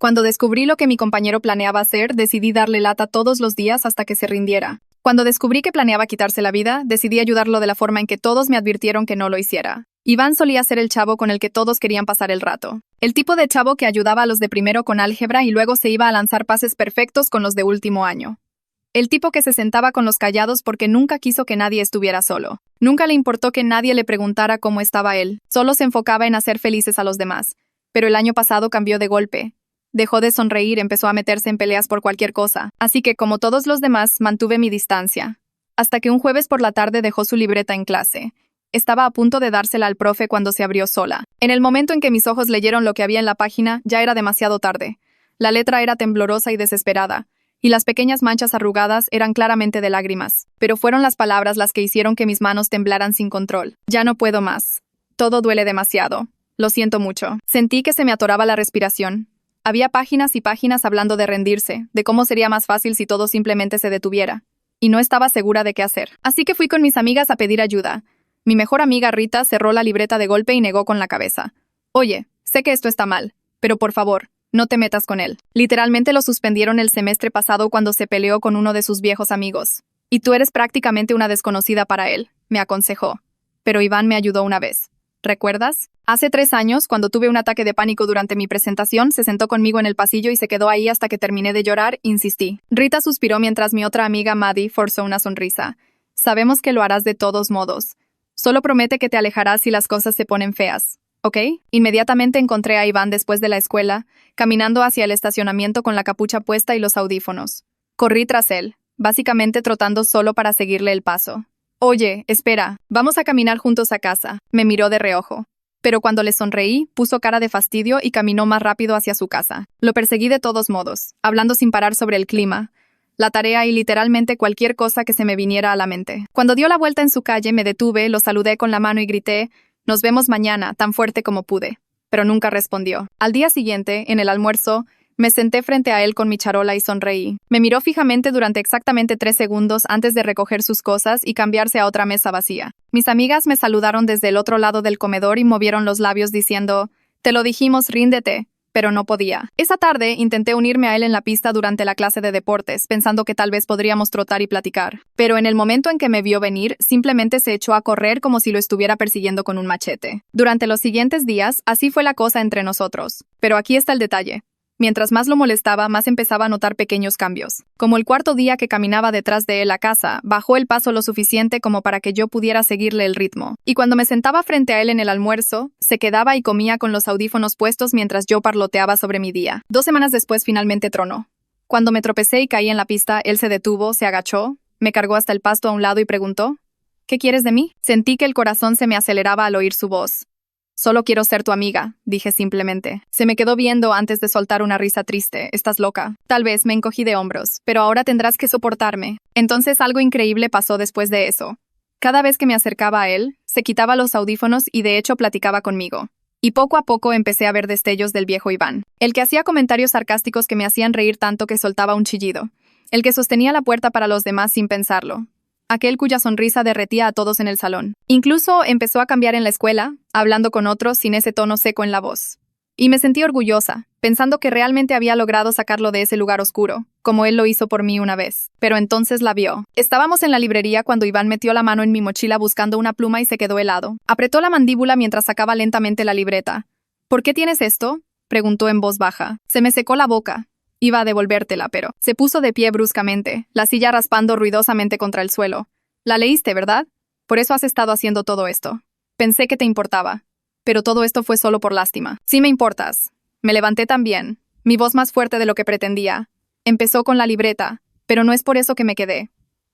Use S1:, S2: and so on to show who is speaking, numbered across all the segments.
S1: Cuando descubrí lo que mi compañero planeaba hacer, decidí darle lata todos los días hasta que se rindiera. Cuando descubrí que planeaba quitarse la vida, decidí ayudarlo de la forma en que todos me advirtieron que no lo hiciera. Iván solía ser el chavo con el que todos querían pasar el rato. El tipo de chavo que ayudaba a los de primero con álgebra y luego se iba a lanzar pases perfectos con los de último año. El tipo que se sentaba con los callados porque nunca quiso que nadie estuviera solo. Nunca le importó que nadie le preguntara cómo estaba él. Solo se enfocaba en hacer felices a los demás. Pero el año pasado cambió de golpe. Dejó de sonreír, empezó a meterse en peleas por cualquier cosa. Así que, como todos los demás, mantuve mi distancia. Hasta que un jueves por la tarde dejó su libreta en clase. Estaba a punto de dársela al profe cuando se abrió sola. En el momento en que mis ojos leyeron lo que había en la página, ya era demasiado tarde. La letra era temblorosa y desesperada, y las pequeñas manchas arrugadas eran claramente de lágrimas. Pero fueron las palabras las que hicieron que mis manos temblaran sin control. Ya no puedo más. Todo duele demasiado. Lo siento mucho. Sentí que se me atoraba la respiración. Había páginas y páginas hablando de rendirse, de cómo sería más fácil si todo simplemente se detuviera. Y no estaba segura de qué hacer. Así que fui con mis amigas a pedir ayuda. Mi mejor amiga Rita cerró la libreta de golpe y negó con la cabeza. Oye, sé que esto está mal, pero por favor, no te metas con él. Literalmente lo suspendieron el semestre pasado cuando se peleó con uno de sus viejos amigos. Y tú eres prácticamente una desconocida para él, me aconsejó. Pero Iván me ayudó una vez. ¿Recuerdas? Hace 3 años, cuando tuve un ataque de pánico durante mi presentación, se sentó conmigo en el pasillo y se quedó ahí hasta que terminé de llorar, insistí. Rita suspiró mientras mi otra amiga Maddie forzó una sonrisa. Sabemos que lo harás de todos modos. Solo promete que te alejarás si las cosas se ponen feas, ¿ok? Inmediatamente encontré a Iván después de la escuela, caminando hacia el estacionamiento con la capucha puesta y los audífonos. Corrí tras él, básicamente trotando solo para seguirle el paso. Oye, espera, vamos a caminar juntos a casa. Me miró de reojo. Pero cuando le sonreí, puso cara de fastidio y caminó más rápido hacia su casa. Lo perseguí de todos modos, hablando sin parar sobre el clima, la tarea y literalmente cualquier cosa que se me viniera a la mente. Cuando dio la vuelta en su calle, me detuve, lo saludé con la mano y grité, «Nos vemos mañana», tan fuerte como pude. Pero nunca respondió. Al día siguiente, en el almuerzo, me senté frente a él con mi charola y sonreí. Me miró fijamente durante exactamente 3 segundos antes de recoger sus cosas y cambiarse a otra mesa vacía. Mis amigas me saludaron desde el otro lado del comedor y movieron los labios diciendo, «Te lo dijimos, ríndete». Pero no podía. Esa tarde intenté unirme a él en la pista durante la clase de deportes, pensando que tal vez podríamos trotar y platicar. Pero en el momento en que me vio venir, simplemente se echó a correr como si lo estuviera persiguiendo con un machete. Durante los siguientes días, así fue la cosa entre nosotros. Pero aquí está el detalle. Mientras más lo molestaba, más empezaba a notar pequeños cambios. Como el 4.º día que caminaba detrás de él a casa, bajó el paso lo suficiente como para que yo pudiera seguirle el ritmo. Y cuando me sentaba frente a él en el almuerzo, se quedaba y comía con los audífonos puestos mientras yo parloteaba sobre mi día. 2 semanas después finalmente tronó. Cuando me tropecé y caí en la pista, él se detuvo, se agachó, me cargó hasta el pasto a un lado y preguntó, «¿Qué quieres de mí?». Sentí que el corazón se me aceleraba al oír su voz. «Solo quiero ser tu amiga», dije simplemente. Se me quedó viendo antes de soltar una risa triste. «¿Estás loca?». Tal vez me encogí de hombros, pero ahora tendrás que soportarme. Entonces algo increíble pasó después de eso. Cada vez que me acercaba a él, se quitaba los audífonos y de hecho platicaba conmigo. Y poco a poco empecé a ver destellos del viejo Iván. El que hacía comentarios sarcásticos que me hacían reír tanto que soltaba un chillido. El que sostenía la puerta para los demás sin pensarlo. Aquel cuya sonrisa derretía a todos en el salón. Incluso empezó a cambiar en la escuela, hablando con otros sin ese tono seco en la voz. Y me sentí orgullosa, pensando que realmente había logrado sacarlo de ese lugar oscuro, como él lo hizo por mí una vez. Pero entonces la vio. Estábamos en la librería cuando Iván metió la mano en mi mochila buscando una pluma y se quedó helado. Apretó la mandíbula mientras sacaba lentamente la libreta. «¿Por qué tienes esto?», preguntó en voz baja. Se me secó la boca. Iba a devolvértela, pero se puso de pie bruscamente, la silla raspando ruidosamente contra el suelo. «La leíste, ¿verdad? Por eso has estado haciendo todo esto. Pensé que te importaba. Pero todo esto fue solo por lástima». «Sí me importas». Me levanté también, mi voz más fuerte de lo que pretendía. Empezó con la libreta, pero no es por eso que me quedé.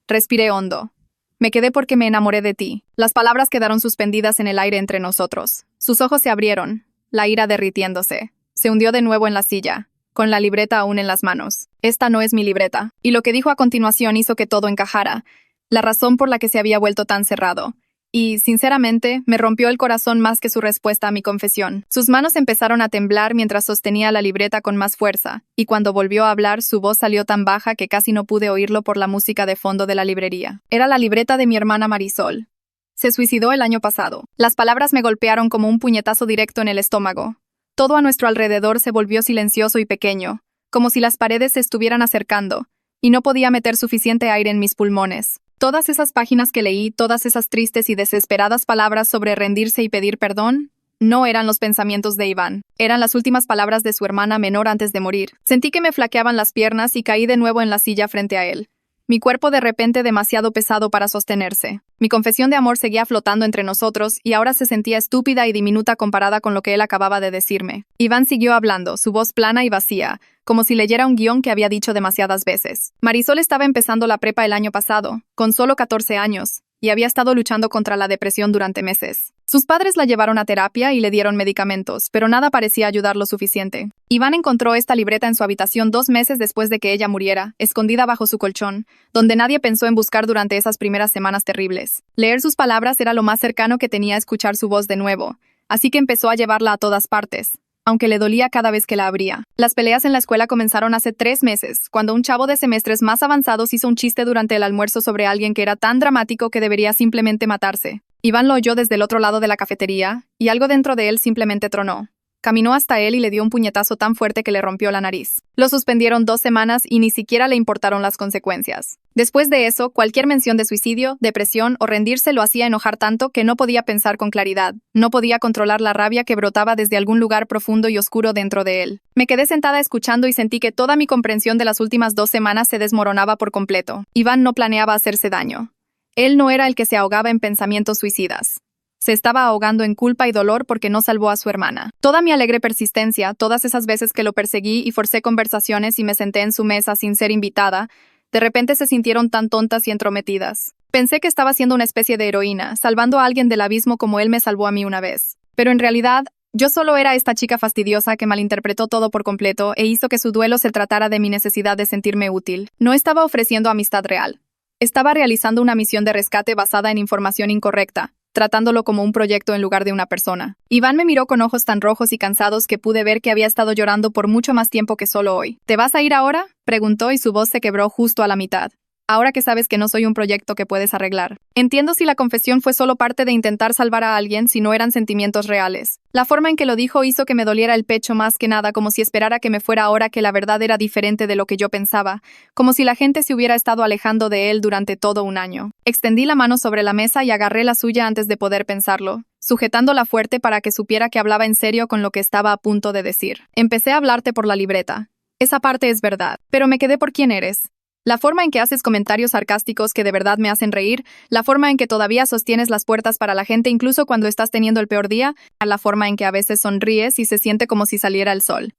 S1: Respiré hondo. Me quedé porque me enamoré de ti. Las palabras quedaron suspendidas en el aire entre nosotros. Sus ojos se abrieron, la ira derritiéndose. Se hundió de nuevo en la silla, con la libreta aún en las manos. «Esta no es mi libreta». Y lo que dijo a continuación hizo que todo encajara. La razón por la que se había vuelto tan cerrado. Y, sinceramente, me rompió el corazón más que su respuesta a mi confesión. Sus manos empezaron a temblar mientras sostenía la libreta con más fuerza, y cuando volvió a hablar, su voz salió tan baja que casi no pude oírlo por la música de fondo de la librería. Era la libreta de mi hermana Marisol. Se suicidó el año pasado. Las palabras me golpearon como un puñetazo directo en el estómago. Todo a nuestro alrededor se volvió silencioso y pequeño, como si las paredes se estuvieran acercando, y no podía meter suficiente aire en mis pulmones. Todas esas páginas que leí, todas esas tristes y desesperadas palabras sobre rendirse y pedir perdón, no eran los pensamientos de Iván. Eran las últimas palabras de su hermana menor antes de morir. Sentí que me flaqueaban las piernas y caí de nuevo en la silla frente a él. Mi cuerpo de repente demasiado pesado para sostenerse. Mi confesión de amor seguía flotando entre nosotros y ahora se sentía estúpida y diminuta comparada con lo que él acababa de decirme. Iván siguió hablando, su voz plana y vacía, como si leyera un guión que había dicho demasiadas veces. Marisol estaba empezando la prepa el año pasado, con solo 14 años, y había estado luchando contra la depresión durante meses. Sus padres la llevaron a terapia y le dieron medicamentos, pero nada parecía ayudar lo suficiente. Iván encontró esta libreta en su habitación 2 meses después de que ella muriera, escondida bajo su colchón, donde nadie pensó en buscar durante esas primeras semanas terribles. Leer sus palabras era lo más cercano que tenía a escuchar su voz de nuevo, así que empezó a llevarla a todas partes, aunque le dolía cada vez que la abría. Las peleas en la escuela comenzaron hace 3 meses, cuando un chavo de semestres más avanzados hizo un chiste durante el almuerzo sobre alguien que era tan dramático que debería simplemente matarse. Iván lo oyó desde el otro lado de la cafetería, y algo dentro de él simplemente tronó. Caminó hasta él y le dio un puñetazo tan fuerte que le rompió la nariz. Lo suspendieron 2 semanas y ni siquiera le importaron las consecuencias. Después de eso, cualquier mención de suicidio, depresión o rendirse lo hacía enojar tanto que no podía pensar con claridad. No podía controlar la rabia que brotaba desde algún lugar profundo y oscuro dentro de él. Me quedé sentada escuchando y sentí que toda mi comprensión de las últimas 2 semanas se desmoronaba por completo. Iván no planeaba hacerse daño. Él no era el que se ahogaba en pensamientos suicidas. Se estaba ahogando en culpa y dolor porque no salvó a su hermana. Toda mi alegre persistencia, todas esas veces que lo perseguí y forcé conversaciones y me senté en su mesa sin ser invitada, de repente se sintieron tan tontas y entrometidas. Pensé que estaba siendo una especie de heroína, salvando a alguien del abismo como él me salvó a mí una vez. Pero en realidad, yo solo era esta chica fastidiosa que malinterpretó todo por completo e hizo que su duelo se tratara de mi necesidad de sentirme útil. No estaba ofreciendo amistad real. Estaba realizando una misión de rescate basada en información incorrecta, tratándolo como un proyecto en lugar de una persona. Iván me miró con ojos tan rojos y cansados que pude ver que había estado llorando por mucho más tiempo que solo hoy. ¿Te vas a ir ahora?, preguntó y su voz se quebró justo a la mitad. Ahora que sabes que no soy un proyecto que puedes arreglar. Entiendo si la confesión fue solo parte de intentar salvar a alguien si no eran sentimientos reales. La forma en que lo dijo hizo que me doliera el pecho más que nada, como si esperara que me fuera ahora que la verdad era diferente de lo que yo pensaba, como si la gente se hubiera estado alejando de él durante todo un año. Extendí la mano sobre la mesa y agarré la suya antes de poder pensarlo, sujetándola fuerte para que supiera que hablaba en serio con lo que estaba a punto de decir. Empecé a hablarte por la libreta. Esa parte es verdad, pero me quedé por quién eres. La forma en que haces comentarios sarcásticos que de verdad me hacen reír, la forma en que todavía sostienes las puertas para la gente incluso cuando estás teniendo el peor día, la forma en que a veces sonríes y se siente como si saliera el sol.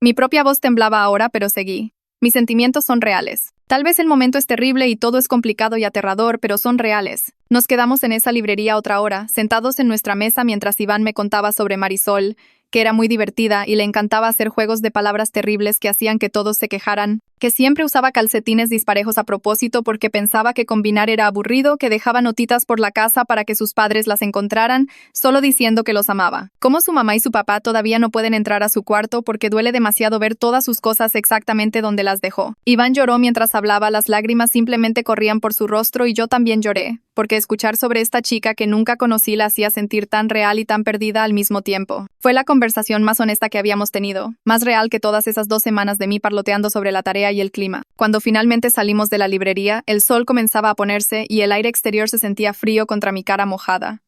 S1: Mi propia voz temblaba ahora, pero seguí. Mis sentimientos son reales. Tal vez el momento es terrible y todo es complicado y aterrador, pero son reales. Nos quedamos en esa librería otra hora, sentados en nuestra mesa mientras Iván me contaba sobre Marisol, que era muy divertida y le encantaba hacer juegos de palabras terribles que hacían que todos se quejaran, que siempre usaba calcetines disparejos a propósito porque pensaba que combinar era aburrido, que dejaba notitas por la casa para que sus padres las encontraran, solo diciendo que los amaba. Cómo su mamá y su papá todavía no pueden entrar a su cuarto porque duele demasiado ver todas sus cosas exactamente donde las dejó. Iván lloró mientras hablaba, las lágrimas simplemente corrían por su rostro y yo también lloré, porque escuchar sobre esta chica que nunca conocí la hacía sentir tan real y tan perdida al mismo tiempo. Fue la conversación más honesta que habíamos tenido, más real que todas esas 2 semanas de mí parloteando sobre la tarea y el clima. Cuando finalmente salimos de la librería, el sol comenzaba a ponerse y el aire exterior se sentía frío contra mi cara mojada.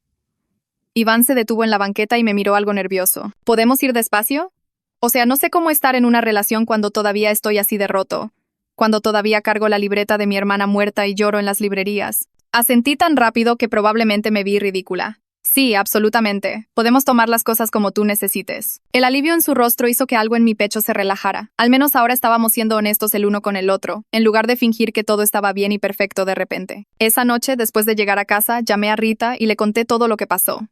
S1: Iván se detuvo en la banqueta y me miró algo nervioso. ¿Podemos ir despacio? O sea, no sé cómo estar en una relación cuando todavía estoy así de roto, cuando todavía cargo la libreta de mi hermana muerta y lloro en las librerías. Asentí tan rápido que probablemente me vi ridícula. Sí, absolutamente. Podemos tomar las cosas como tú necesites. El alivio en su rostro hizo que algo en mi pecho se relajara. Al menos ahora estábamos siendo honestos el uno con el otro, en lugar de fingir que todo estaba bien y perfecto de repente. Esa noche, después de llegar a casa, llamé a Rita y le conté todo lo que pasó.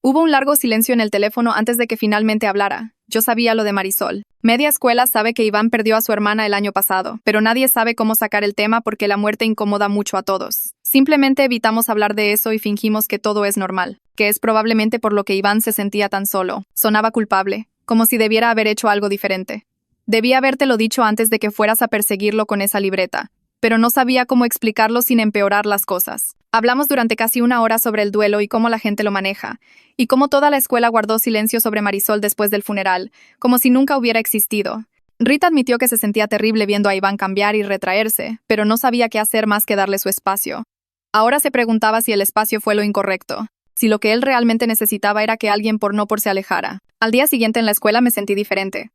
S1: Hubo un largo silencio en el teléfono antes de que finalmente hablara. Yo sabía lo de Marisol. Media escuela sabe que Iván perdió a su hermana el año pasado, pero nadie sabe cómo sacar el tema porque la muerte incomoda mucho a todos. Simplemente evitamos hablar de eso y fingimos que todo es normal, que es probablemente por lo que Iván se sentía tan solo. Sonaba culpable, como si debiera haber hecho algo diferente. Debí habértelo dicho antes de que fueras a perseguirlo con esa libreta. pero no sabía cómo explicarlo sin empeorar las cosas. Hablamos durante casi una hora sobre el duelo y cómo la gente lo maneja, y cómo toda la escuela guardó silencio sobre Marisol después del funeral, como si nunca hubiera existido. Rita admitió que se sentía terrible viendo a Iván cambiar y retraerse, pero no sabía qué hacer más que darle su espacio. Ahora se preguntaba si el espacio fue lo incorrecto, si lo que él realmente necesitaba era que alguien por se alejara. Al día siguiente en la escuela me sentí diferente.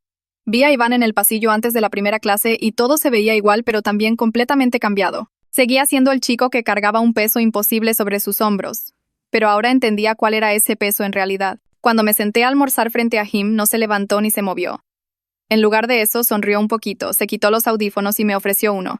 S1: Vi a Iván en el pasillo antes de la primera clase y todo se veía igual pero también completamente cambiado. Seguía siendo el chico que cargaba un peso imposible sobre sus hombros, pero ahora entendía cuál era ese peso en realidad. Cuando me senté a almorzar frente a Jim, no se levantó ni se movió. En lugar de eso, sonrió un poquito, se quitó los audífonos y me ofreció uno.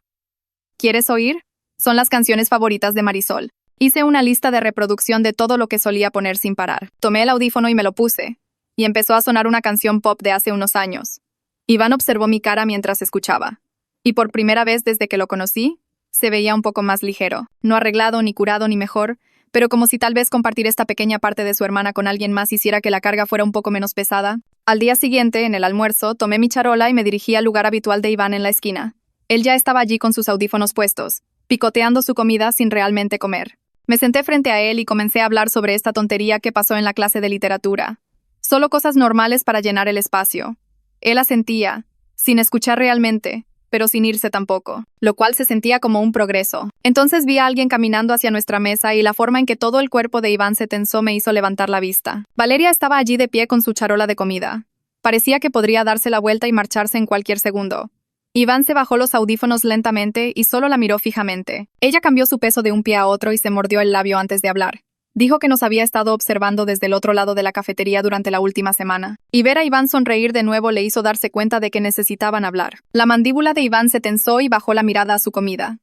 S1: ¿Quieres oír? Son las canciones favoritas de Marisol. Hice una lista de reproducción de todo lo que solía poner sin parar. Tomé el audífono y me lo puse, y empezó a sonar una canción pop de hace unos años. Iván observó mi cara mientras escuchaba, y por primera vez desde que lo conocí, se veía un poco más ligero, no arreglado, ni curado, ni mejor, pero como si tal vez compartir esta pequeña parte de su hermana con alguien más hiciera que la carga fuera un poco menos pesada. Al día siguiente, en el almuerzo, tomé mi charola y me dirigí al lugar habitual de Iván en la esquina. Él ya estaba allí con sus audífonos puestos, picoteando su comida sin realmente comer. Me senté frente a él y comencé a hablar sobre esta tontería que pasó en la clase de literatura. Solo cosas normales para llenar el espacio. Él asentía, sin escuchar realmente, pero sin irse tampoco, lo cual se sentía como un progreso. Entonces vi a alguien caminando hacia nuestra mesa y la forma en que todo el cuerpo de Iván se tensó me hizo levantar la vista. Valeria estaba allí de pie con su charola de comida. Parecía que podría darse la vuelta y marcharse en cualquier segundo. Iván se bajó los audífonos lentamente y solo la miró fijamente. Ella cambió su peso de un pie a otro y se mordió el labio antes de hablar. Dijo que nos había estado observando desde el otro lado de la cafetería durante la última semana. Y ver a Iván sonreír de nuevo le hizo darse cuenta de que necesitaban hablar. La mandíbula de Iván se tensó y bajó la mirada a su comida.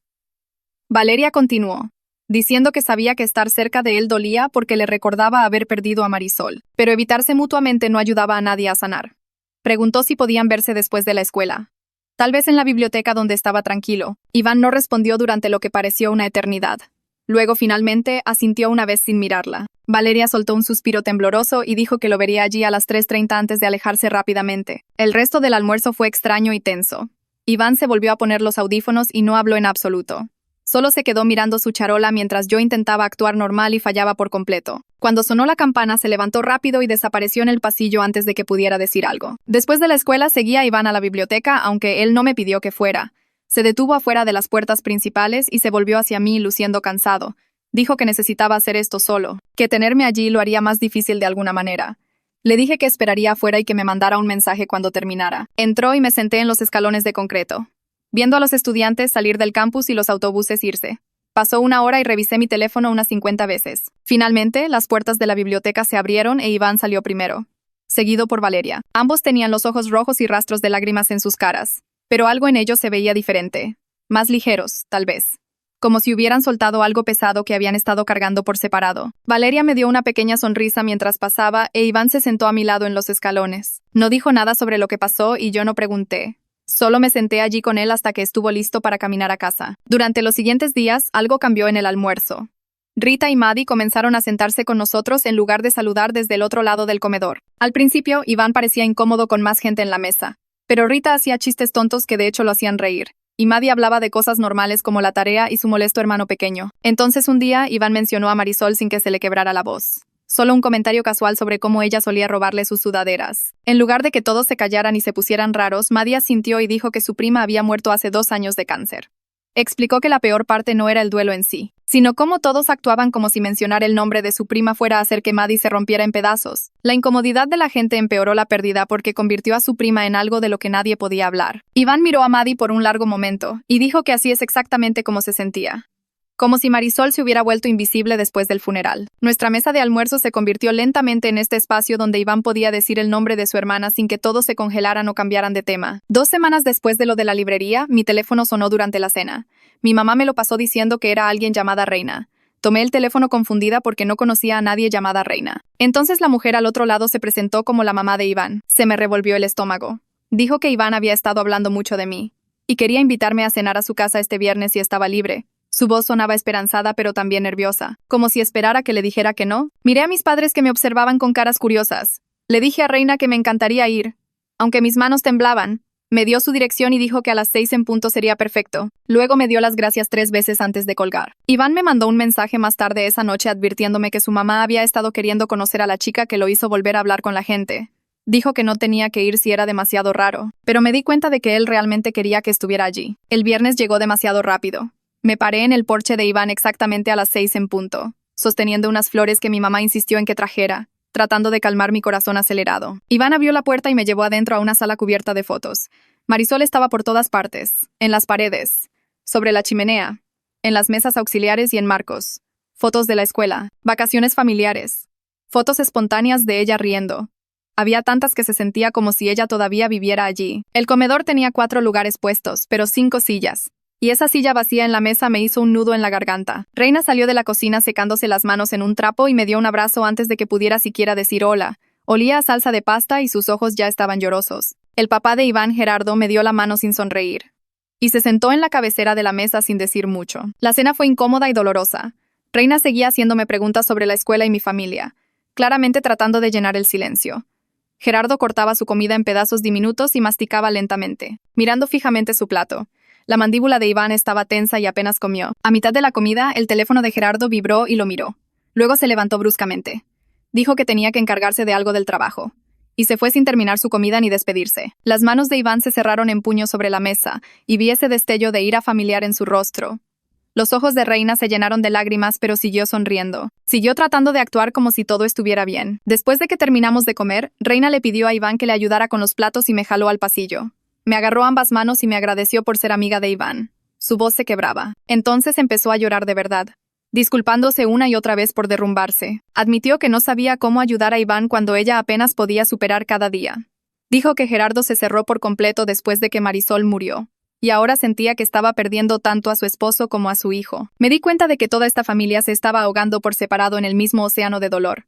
S1: Valeria continuó, diciendo que sabía que estar cerca de él dolía porque le recordaba haber perdido a Marisol, pero evitarse mutuamente no ayudaba a nadie a sanar. Preguntó si podían verse después de la escuela. Tal vez en la biblioteca donde estaba tranquilo. Iván no respondió durante lo que pareció una eternidad. Luego, finalmente, asintió una vez sin mirarla. Valeria soltó un suspiro tembloroso y dijo que lo vería allí a las 3:30 antes de alejarse rápidamente. El resto del almuerzo fue extraño y tenso. Iván se volvió a poner los audífonos y no habló en absoluto. Solo se quedó mirando su charola mientras yo intentaba actuar normal y fallaba por completo. Cuando sonó la campana, se levantó rápido y desapareció en el pasillo antes de que pudiera decir algo. Después de la escuela, seguía a Iván a la biblioteca, aunque él no me pidió que fuera. Se detuvo afuera de las puertas principales y se volvió hacia mí luciendo cansado. Dijo que necesitaba hacer esto solo, que tenerme allí lo haría más difícil de alguna manera. Le dije que esperaría afuera y que me mandara un mensaje cuando terminara. Entró y me senté en los escalones de concreto, viendo a los estudiantes salir del campus y los autobuses irse. Pasó una hora y revisé mi teléfono unas 50 veces. Finalmente, las puertas de la biblioteca se abrieron e Iván salió primero, seguido por Valeria. Ambos tenían los ojos rojos y rastros de lágrimas en sus caras. Pero algo en ellos se veía diferente, más ligeros, tal vez, como si hubieran soltado algo pesado que habían estado cargando por separado. Valeria me dio una pequeña sonrisa mientras pasaba e Iván se sentó a mi lado en los escalones. No dijo nada sobre lo que pasó y yo no pregunté. Solo me senté allí con él hasta que estuvo listo para caminar a casa. Durante los siguientes días, algo cambió en el almuerzo. Rita y Maddie comenzaron a sentarse con nosotros en lugar de saludar desde el otro lado del comedor. Al principio, Iván parecía incómodo con más gente en la mesa. Pero Rita hacía chistes tontos que de hecho lo hacían reír, y Maddie hablaba de cosas normales como la tarea y su molesto hermano pequeño. Entonces un día, Iván mencionó a Marisol sin que se le quebrara la voz. Solo un comentario casual sobre cómo ella solía robarle sus sudaderas. En lugar de que todos se callaran y se pusieran raros, Maddie asintió y dijo que su prima había muerto hace 2 años de cáncer. Explicó que la peor parte no era el duelo en sí, sino cómo todos actuaban como si mencionar el nombre de su prima fuera a hacer que Maddie se rompiera en pedazos. La incomodidad de la gente empeoró la pérdida porque convirtió a su prima en algo de lo que nadie podía hablar. Iván miró a Maddie por un largo momento y dijo que así es exactamente como se sentía. Como si Marisol se hubiera vuelto invisible después del funeral. Nuestra mesa de almuerzo se convirtió lentamente en este espacio donde Iván podía decir el nombre de su hermana sin que todos se congelaran o cambiaran de tema. 2 semanas después de lo de la librería, mi teléfono sonó durante la cena. Mi mamá me lo pasó diciendo que era alguien llamada Reina. Tomé el teléfono confundida porque no conocía a nadie llamada Reina. Entonces la mujer al otro lado se presentó como la mamá de Iván. Se me revolvió el estómago. Dijo que Iván había estado hablando mucho de mí y quería invitarme a cenar a su casa este viernes si estaba libre. Su voz sonaba esperanzada pero también nerviosa, como si esperara que le dijera que no. Miré a mis padres que me observaban con caras curiosas. Le dije a Reina que me encantaría ir, aunque mis manos temblaban. Me dio su dirección y dijo que a las 6 en punto sería perfecto. Luego me dio las gracias 3 veces antes de colgar. Iván me mandó un mensaje más tarde esa noche advirtiéndome que su mamá había estado queriendo conocer a la chica que lo hizo volver a hablar con la gente. Dijo que no tenía que ir si era demasiado raro, pero me di cuenta de que él realmente quería que estuviera allí. El viernes llegó demasiado rápido. Me paré en el porche de Iván exactamente a las 6 en punto, sosteniendo unas flores que mi mamá insistió en que trajera, tratando de calmar mi corazón acelerado. Iván abrió la puerta y me llevó adentro a una sala cubierta de fotos. Marisol estaba por todas partes, en las paredes, sobre la chimenea, en las mesas auxiliares y en marcos. Fotos de la escuela, vacaciones familiares, fotos espontáneas de ella riendo. Había tantas que se sentía como si ella todavía viviera allí. El comedor tenía 4 lugares puestos, pero 5 sillas. Y esa silla vacía en la mesa me hizo un nudo en la garganta. Reina salió de la cocina secándose las manos en un trapo y me dio un abrazo antes de que pudiera siquiera decir hola. Olía a salsa de pasta y sus ojos ya estaban llorosos. El papá de Iván, Gerardo, me dio la mano sin sonreír. Y se sentó en la cabecera de la mesa sin decir mucho. La cena fue incómoda y dolorosa. Reina seguía haciéndome preguntas sobre la escuela y mi familia, claramente tratando de llenar el silencio. Gerardo cortaba su comida en pedazos diminutos y masticaba lentamente, mirando fijamente su plato. La mandíbula de Iván estaba tensa y apenas comió. A mitad de la comida, el teléfono de Gerardo vibró y lo miró. Luego se levantó bruscamente. Dijo que tenía que encargarse de algo del trabajo. Y se fue sin terminar su comida ni despedirse. Las manos de Iván se cerraron en puño sobre la mesa, y vi ese destello de ira familiar en su rostro. Los ojos de Reina se llenaron de lágrimas, pero siguió sonriendo. Siguió tratando de actuar como si todo estuviera bien. Después de que terminamos de comer, Reina le pidió a Iván que le ayudara con los platos y me jaló al pasillo. Me agarró ambas manos y me agradeció por ser amiga de Iván. Su voz se quebraba. Entonces empezó a llorar de verdad, disculpándose una y otra vez por derrumbarse. Admitió que no sabía cómo ayudar a Iván cuando ella apenas podía superar cada día. Dijo que Gerardo se cerró por completo después de que Marisol murió, y ahora sentía que estaba perdiendo tanto a su esposo como a su hijo. Me di cuenta de que toda esta familia se estaba ahogando por separado en el mismo océano de dolor,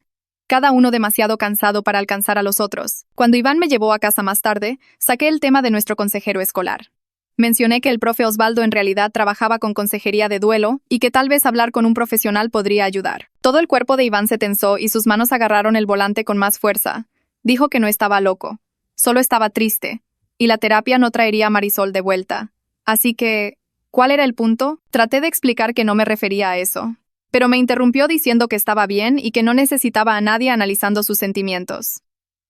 S1: cada uno demasiado cansado para alcanzar a los otros. Cuando Iván me llevó a casa más tarde, saqué el tema de nuestro consejero escolar. Mencioné que el profe Osvaldo en realidad trabajaba con consejería de duelo y que tal vez hablar con un profesional podría ayudar. Todo el cuerpo de Iván se tensó y sus manos agarraron el volante con más fuerza. Dijo que no estaba loco, solo estaba triste, y la terapia no traería a Marisol de vuelta. Así que, ¿cuál era el punto? Traté de explicar que no me refería a eso, pero me interrumpió diciendo que estaba bien y que no necesitaba a nadie analizando sus sentimientos.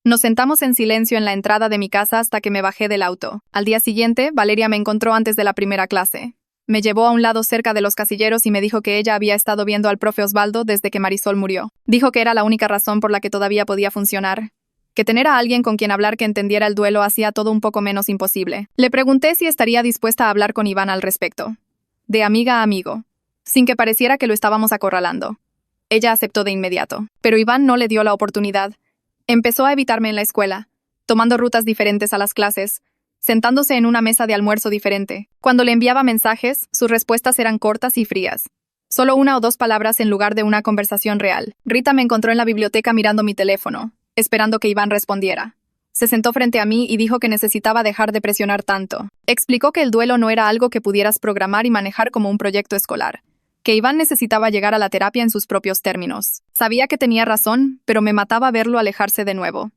S1: Nos sentamos en silencio en la entrada de mi casa hasta que me bajé del auto. Al día siguiente, Valeria me encontró antes de la primera clase. Me llevó a un lado cerca de los casilleros y me dijo que ella había estado viendo al profe Osvaldo desde que Marisol murió. Dijo que era la única razón por la que todavía podía funcionar, que tener a alguien con quien hablar que entendiera el duelo hacía todo un poco menos imposible. Le pregunté si estaría dispuesta a hablar con Iván al respecto, de amiga a amigo, sin que pareciera que lo estábamos acorralando. Ella aceptó de inmediato, pero Iván no le dio la oportunidad. Empezó a evitarme en la escuela, tomando rutas diferentes a las clases, sentándose en una mesa de almuerzo diferente. Cuando le enviaba mensajes, sus respuestas eran cortas y frías. Solo 1 o 2 palabras en lugar de una conversación real. Rita me encontró en la biblioteca mirando mi teléfono, esperando que Iván respondiera. Se sentó frente a mí y dijo que necesitaba dejar de presionar tanto. Explicó que el duelo no era algo que pudieras programar y manejar como un proyecto escolar, que Iván necesitaba llegar a la terapia en sus propios términos. Sabía que tenía razón, pero me mataba verlo alejarse de nuevo.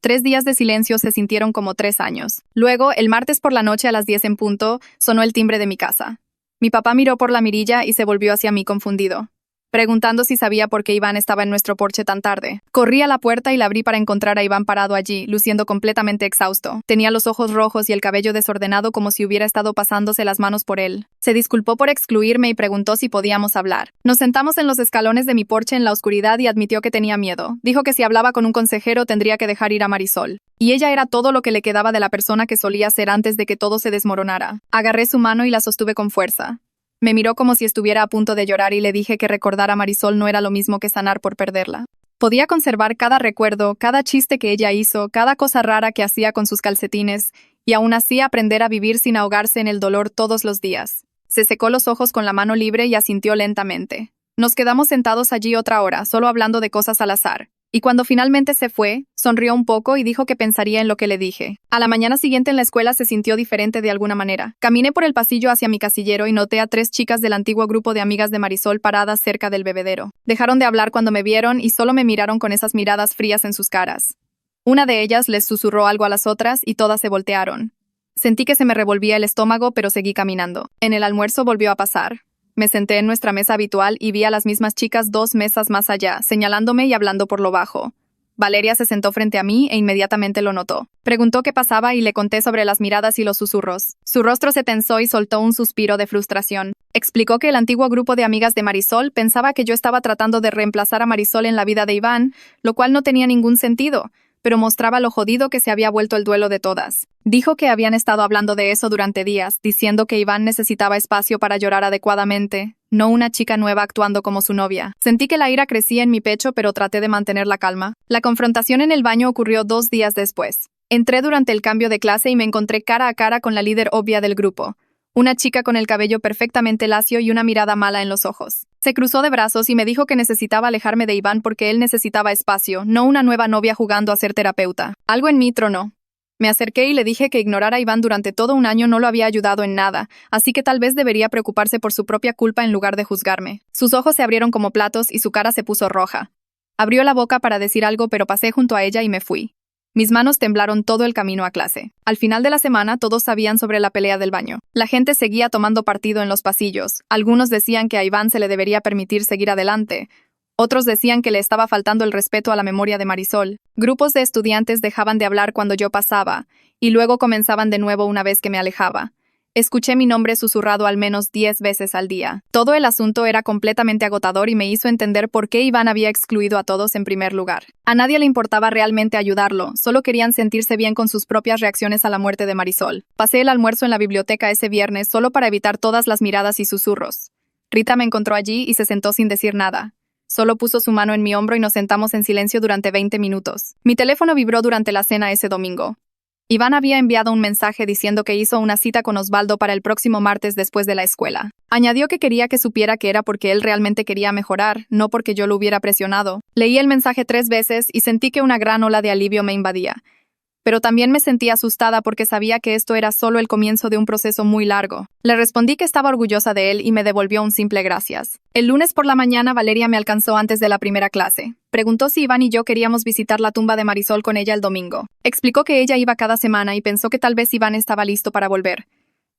S1: 3 días de silencio se sintieron como 3 años. Luego, el martes por la noche a las 10 en punto, sonó el timbre de mi casa. Mi papá miró por la mirilla y se volvió hacia mí confundido, preguntando si sabía por qué Iván estaba en nuestro porche tan tarde. Corrí a la puerta y la abrí para encontrar a Iván parado allí, luciendo completamente exhausto. Tenía los ojos rojos y el cabello desordenado como si hubiera estado pasándose las manos por él. Se disculpó por excluirme y preguntó si podíamos hablar. Nos sentamos en los escalones de mi porche en la oscuridad y admitió que tenía miedo. Dijo que si hablaba con un consejero tendría que dejar ir a Marisol. Y ella era todo lo que le quedaba de la persona que solía ser antes de que todo se desmoronara. Agarré su mano y la sostuve con fuerza. Me miró como si estuviera a punto de llorar y le dije que recordar a Marisol no era lo mismo que sanar por perderla. Podía conservar cada recuerdo, cada chiste que ella hizo, cada cosa rara que hacía con sus calcetines, y aún así aprender a vivir sin ahogarse en el dolor todos los días. Se secó los ojos con la mano libre y asintió lentamente. Nos quedamos sentados allí otra hora, solo hablando de cosas al azar. Y cuando finalmente se fue, sonrió un poco y dijo que pensaría en lo que le dije. A la mañana siguiente en la escuela se sintió diferente de alguna manera. Caminé por el pasillo hacia mi casillero y noté a 3 chicas del antiguo grupo de amigas de Marisol paradas cerca del bebedero. Dejaron de hablar cuando me vieron y solo me miraron con esas miradas frías en sus caras. Una de ellas les susurró algo a las otras y todas se voltearon. Sentí que se me revolvía el estómago, pero seguí caminando. En el almuerzo volvió a pasar. Me senté en nuestra mesa habitual y vi a las mismas chicas 2 mesas más allá, señalándome y hablando por lo bajo. Valeria se sentó frente a mí e inmediatamente lo notó. Preguntó qué pasaba y le conté sobre las miradas y los susurros. Su rostro se tensó y soltó un suspiro de frustración. Explicó que el antiguo grupo de amigas de Marisol pensaba que yo estaba tratando de reemplazar a Marisol en la vida de Iván, lo cual no tenía ningún sentido, pero mostraba lo jodido que se había vuelto el duelo de todas. Dijo que habían estado hablando de eso durante días, diciendo que Iván necesitaba espacio para llorar adecuadamente, no una chica nueva actuando como su novia. Sentí que la ira crecía en mi pecho, pero traté de mantener la calma. La confrontación en el baño ocurrió 2 días después. Entré durante el cambio de clase y me encontré cara a cara con la líder obvia del grupo. Una chica con el cabello perfectamente lacio y una mirada mala en los ojos. Se cruzó de brazos y me dijo que necesitaba alejarme de Iván porque él necesitaba espacio, no una nueva novia jugando a ser terapeuta. Algo en mí tronó. Me acerqué y le dije que ignorar a Iván durante todo un año no lo había ayudado en nada, así que tal vez debería preocuparse por su propia culpa en lugar de juzgarme. Sus ojos se abrieron como platos y su cara se puso roja. Abrió la boca para decir algo, pero pasé junto a ella y me fui. Mis manos temblaron todo el camino a clase. Al final de la semana, todos sabían sobre la pelea del baño. La gente seguía tomando partido en los pasillos. Algunos decían que a Iván se le debería permitir seguir adelante. Otros decían que le estaba faltando el respeto a la memoria de Marisol. Grupos de estudiantes dejaban de hablar cuando yo pasaba, y luego comenzaban de nuevo una vez que me alejaba. Escuché mi nombre susurrado al menos 10 veces al día. Todo el asunto era completamente agotador y me hizo entender por qué Iván había excluido a todos en primer lugar. A nadie le importaba realmente ayudarlo, solo querían sentirse bien con sus propias reacciones a la muerte de Marisol. Pasé el almuerzo en la biblioteca ese viernes solo para evitar todas las miradas y susurros. Rita me encontró allí y se sentó sin decir nada. Solo puso su mano en mi hombro y nos sentamos en silencio durante 20 minutos. Mi teléfono vibró durante la cena ese domingo. Iván había enviado un mensaje diciendo que hizo una cita con Osvaldo para el próximo martes después de la escuela. Añadió que quería que supiera que era porque él realmente quería mejorar, no porque yo lo hubiera presionado. Leí el mensaje 3 veces y sentí que una gran ola de alivio me invadía. Pero también me sentí asustada porque sabía que esto era solo el comienzo de un proceso muy largo. Le respondí que estaba orgullosa de él y me devolvió un simple gracias. El lunes por la mañana Valeria me alcanzó antes de la primera clase. Preguntó si Iván y yo queríamos visitar la tumba de Marisol con ella el domingo. Explicó que ella iba cada semana y pensó que tal vez Iván estaba listo para volver.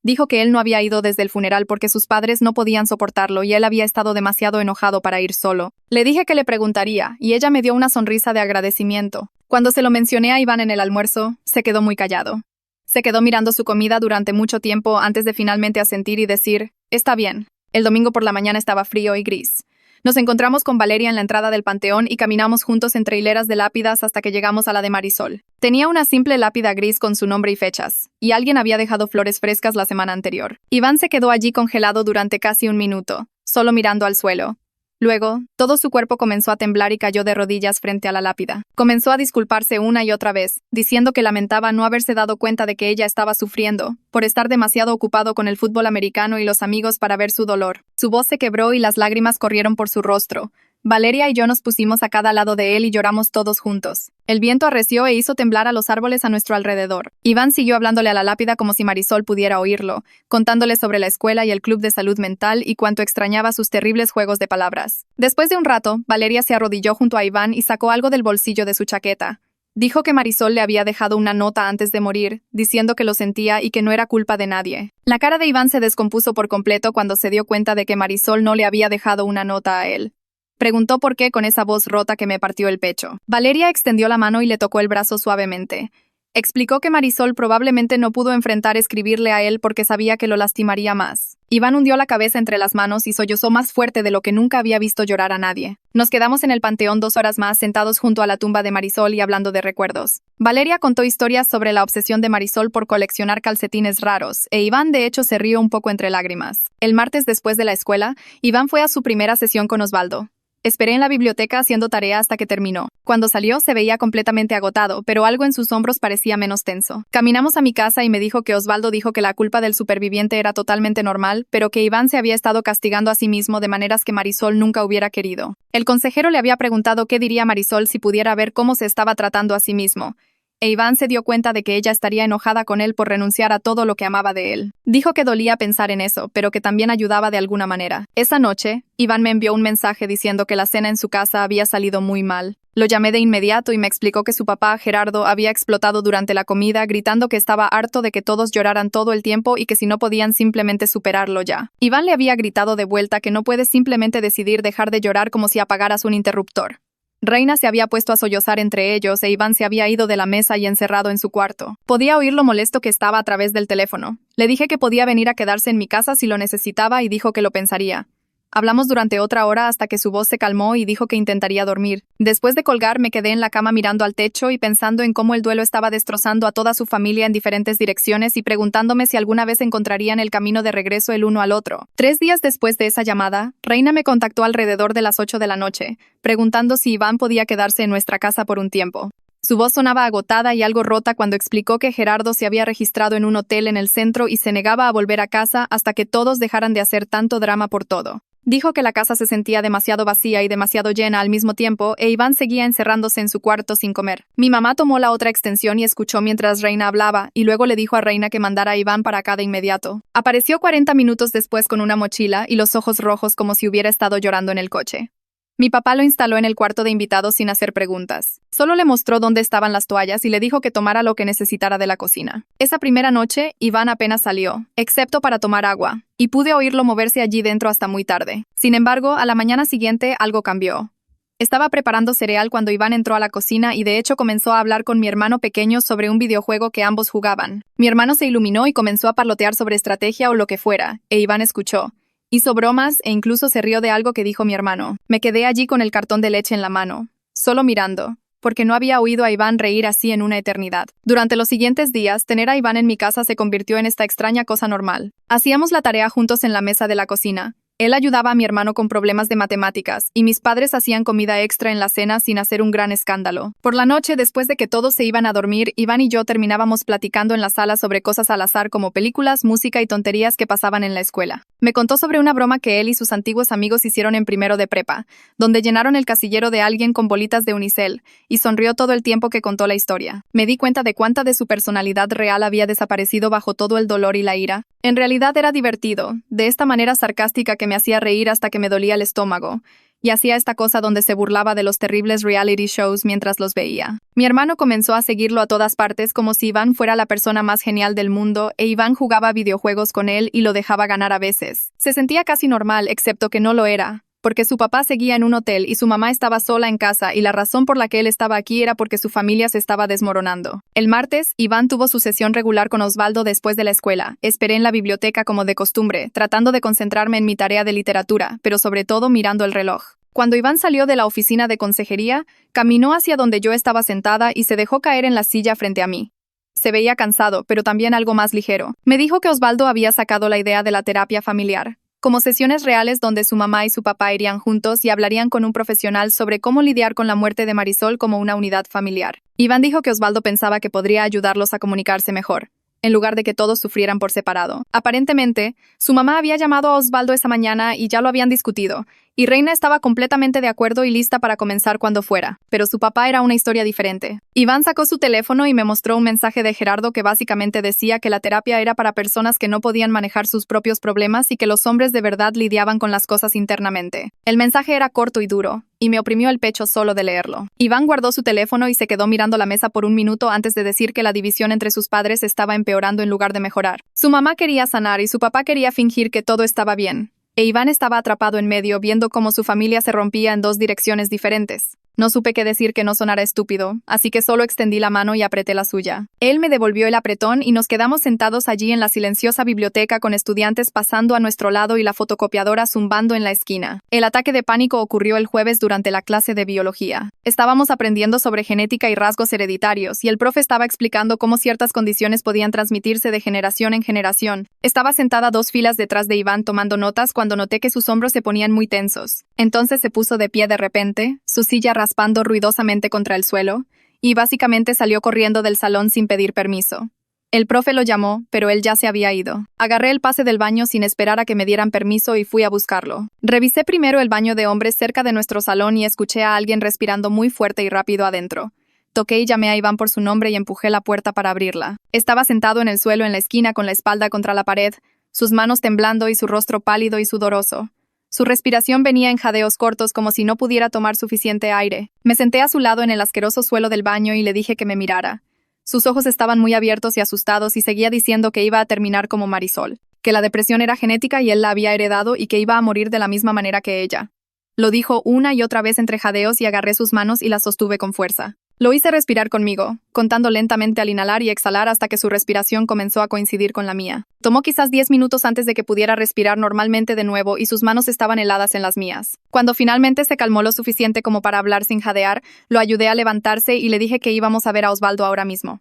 S1: Dijo que él no había ido desde el funeral porque sus padres no podían soportarlo y él había estado demasiado enojado para ir solo. Le dije que le preguntaría, y ella me dio una sonrisa de agradecimiento. Cuando se lo mencioné a Iván en el almuerzo, se quedó muy callado. Se quedó mirando su comida durante mucho tiempo antes de finalmente asentir y decir, «Está bien». El domingo por la mañana estaba frío y gris. Nos encontramos con Valeria en la entrada del panteón y caminamos juntos entre hileras de lápidas hasta que llegamos a la de Marisol. Tenía una simple lápida gris con su nombre y fechas, y alguien había dejado flores frescas la semana anterior. Iván se quedó allí congelado durante casi un minuto, solo mirando al suelo. Luego, todo su cuerpo comenzó a temblar y cayó de rodillas frente a la lápida. Comenzó a disculparse una y otra vez, diciendo que lamentaba no haberse dado cuenta de que ella estaba sufriendo, por estar demasiado ocupado con el fútbol americano y los amigos para ver su dolor. Su voz se quebró y las lágrimas corrieron por su rostro. Valeria y yo nos pusimos a cada lado de él y lloramos todos juntos. El viento arreció e hizo temblar a los árboles a nuestro alrededor. Iván siguió hablándole a la lápida como si Marisol pudiera oírlo, contándole sobre la escuela y el club de salud mental y cuánto extrañaba sus terribles juegos de palabras. Después de un rato, Valeria se arrodilló junto a Iván y sacó algo del bolsillo de su chaqueta. Dijo que Marisol le había dejado una nota antes de morir, diciendo que lo sentía y que no era culpa de nadie. La cara de Iván se descompuso por completo cuando se dio cuenta de que Marisol no le había dejado una nota a él. Preguntó por qué con esa voz rota que me partió el pecho. Valeria extendió la mano y le tocó el brazo suavemente. Explicó que Marisol probablemente no pudo enfrentar escribirle a él porque sabía que lo lastimaría más. Iván hundió la cabeza entre las manos y sollozó más fuerte de lo que nunca había visto llorar a nadie. Nos quedamos en el panteón 2 horas más sentados junto a la tumba de Marisol y hablando de recuerdos. Valeria contó historias sobre la obsesión de Marisol por coleccionar calcetines raros, e Iván de hecho se rió un poco entre lágrimas. El martes después de la escuela, Iván fue a su primera sesión con Osvaldo. Esperé en la biblioteca haciendo tarea hasta que terminó. Cuando salió se veía completamente agotado, pero algo en sus hombros parecía menos tenso. Caminamos a mi casa y me dijo que Osvaldo dijo que la culpa del superviviente era totalmente normal, pero que Iván se había estado castigando a sí mismo de maneras que Marisol nunca hubiera querido. El consejero le había preguntado qué diría Marisol si pudiera ver cómo se estaba tratando a sí mismo. e Iván se dio cuenta de que ella estaría enojada con él por renunciar a todo lo que amaba de él. Dijo que dolía pensar en eso, pero que también ayudaba de alguna manera. Esa noche, Iván me envió un mensaje diciendo que la cena en su casa había salido muy mal. Lo llamé de inmediato y me explicó que su papá, Gerardo, había explotado durante la comida, gritando que estaba harto de que todos lloraran todo el tiempo y que si no podían simplemente superarlo ya. Iván le había gritado de vuelta que no puedes simplemente decidir dejar de llorar como si apagaras un interruptor. Reina se había puesto a sollozar entre ellos e Iván se había ido de la mesa y encerrado en su cuarto. Podía oír lo molesto que estaba a través del teléfono. Le dije que podía venir a quedarse en mi casa si lo necesitaba y dijo que lo pensaría. Hablamos durante otra hora hasta que su voz se calmó y dijo que intentaría dormir. Después de colgar, me quedé en la cama mirando al techo y pensando en cómo el duelo estaba destrozando a toda su familia en diferentes direcciones y preguntándome si alguna vez encontrarían el camino de regreso el uno al otro. 3 días después de esa llamada, Reina me contactó alrededor de las 8 de la noche, preguntando si Iván podía quedarse en nuestra casa por un tiempo. Su voz sonaba agotada y algo rota cuando explicó que Gerardo se había registrado en un hotel en el centro y se negaba a volver a casa hasta que todos dejaran de hacer tanto drama por todo. Dijo que la casa se sentía demasiado vacía y demasiado llena al mismo tiempo, e Iván seguía encerrándose en su cuarto sin comer. Mi mamá tomó la otra extensión y escuchó mientras Reina hablaba, y luego le dijo a Reina que mandara a Iván para acá de inmediato. Apareció 40 minutos después con una mochila y los ojos rojos como si hubiera estado llorando en el coche. Mi papá lo instaló en el cuarto de invitados sin hacer preguntas. Solo le mostró dónde estaban las toallas y le dijo que tomara lo que necesitara de la cocina. Esa primera noche, Iván apenas salió, excepto para tomar agua, y pude oírlo moverse allí dentro hasta muy tarde. Sin embargo, a la mañana siguiente algo cambió. Estaba preparando cereal cuando Iván entró a la cocina y de hecho comenzó a hablar con mi hermano pequeño sobre un videojuego que ambos jugaban. Mi hermano se iluminó y comenzó a parlotear sobre estrategia o lo que fuera, e Iván escuchó. Hizo bromas e incluso se rió de algo que dijo mi hermano. Me quedé allí con el cartón de leche en la mano, solo mirando, porque no había oído a Iván reír así en una eternidad. Durante los siguientes días, tener a Iván en mi casa se convirtió en esta extraña cosa normal. Hacíamos la tarea juntos en la mesa de la cocina. Él ayudaba a mi hermano con problemas de matemáticas, y mis padres hacían comida extra en la cena sin hacer un gran escándalo. Por la noche, después de que todos se iban a dormir, Iván y yo terminábamos platicando en la sala sobre cosas al azar como películas, música y tonterías que pasaban en la escuela. Me contó sobre una broma que él y sus antiguos amigos hicieron en primero de prepa, donde llenaron el casillero de alguien con bolitas de unicel, y sonrió todo el tiempo que contó la historia. Me di cuenta de cuánta de su personalidad real había desaparecido bajo todo el dolor y la ira. En realidad era divertido, de esta manera sarcástica que me hacía reír hasta que me dolía el estómago, y hacía esta cosa donde se burlaba de los terribles reality shows mientras los veía. Mi hermano comenzó a seguirlo a todas partes como si Iván fuera la persona más genial del mundo, e Iván jugaba videojuegos con él y lo dejaba ganar a veces. Se sentía casi normal, excepto que no lo era, porque su papá seguía en un hotel y su mamá estaba sola en casa y la razón por la que él estaba aquí era porque su familia se estaba desmoronando. El martes, Iván tuvo su sesión regular con Osvaldo después de la escuela. Esperé en la biblioteca como de costumbre, tratando de concentrarme en mi tarea de literatura, pero sobre todo mirando el reloj. Cuando Iván salió de la oficina de consejería, caminó hacia donde yo estaba sentada y se dejó caer en la silla frente a mí. Se veía cansado, pero también algo más ligero. Me dijo que Osvaldo había sacado la idea de la terapia familiar, como sesiones reales donde su mamá y su papá irían juntos y hablarían con un profesional sobre cómo lidiar con la muerte de Marisol como una unidad familiar. Iván dijo que Osvaldo pensaba que podría ayudarlos a comunicarse mejor, en lugar de que todos sufrieran por separado. Aparentemente, su mamá había llamado a Osvaldo esa mañana y ya lo habían discutido, y Reina estaba completamente de acuerdo y lista para comenzar cuando fuera, pero su papá era una historia diferente. Iván sacó su teléfono y me mostró un mensaje de Gerardo que básicamente decía que la terapia era para personas que no podían manejar sus propios problemas y que los hombres de verdad lidiaban con las cosas internamente. El mensaje era corto y duro, y me oprimió el pecho solo de leerlo. Iván guardó su teléfono y se quedó mirando la mesa por un minuto antes de decir que la división entre sus padres estaba empeorando en lugar de mejorar. Su mamá quería sanar y su papá quería fingir que todo estaba bien. E Iván estaba atrapado en medio, viendo cómo su familia se rompía en 2 direcciones diferentes. No supe qué decir que no sonara estúpido, así que solo extendí la mano y apreté la suya. Él me devolvió el apretón y nos quedamos sentados allí en la silenciosa biblioteca con estudiantes pasando a nuestro lado y la fotocopiadora zumbando en la esquina. El ataque de pánico ocurrió el jueves durante la clase de biología. Estábamos aprendiendo sobre genética y rasgos hereditarios, y el profe estaba explicando cómo ciertas condiciones podían transmitirse de generación en generación. Estaba sentada 2 filas detrás de Iván tomando notas cuando noté que sus hombros se ponían muy tensos. Entonces se puso de pie de repente, su silla raspando ruidosamente contra el suelo, y básicamente salió corriendo del salón sin pedir permiso. El profe lo llamó, pero él ya se había ido. Agarré el pase del baño sin esperar a que me dieran permiso y fui a buscarlo. Revisé primero el baño de hombres cerca de nuestro salón y escuché a alguien respirando muy fuerte y rápido adentro. Toqué y llamé a Iván por su nombre y empujé la puerta para abrirla. Estaba sentado en el suelo en la esquina con la espalda contra la pared, sus manos temblando y su rostro pálido y sudoroso. Su respiración venía en jadeos cortos como si no pudiera tomar suficiente aire. Me senté a su lado en el asqueroso suelo del baño y le dije que me mirara. Sus ojos estaban muy abiertos y asustados y seguía diciendo que iba a terminar como Marisol, que la depresión era genética y él la había heredado y que iba a morir de la misma manera que ella. Lo dijo una y otra vez entre jadeos y agarré sus manos y las sostuve con fuerza. Lo hice respirar conmigo, contando lentamente al inhalar y exhalar hasta que su respiración comenzó a coincidir con la mía. Tomó quizás 10 minutos antes de que pudiera respirar normalmente de nuevo y sus manos estaban heladas en las mías. Cuando finalmente se calmó lo suficiente como para hablar sin jadear, lo ayudé a levantarse y le dije que íbamos a ver a Osvaldo ahora mismo.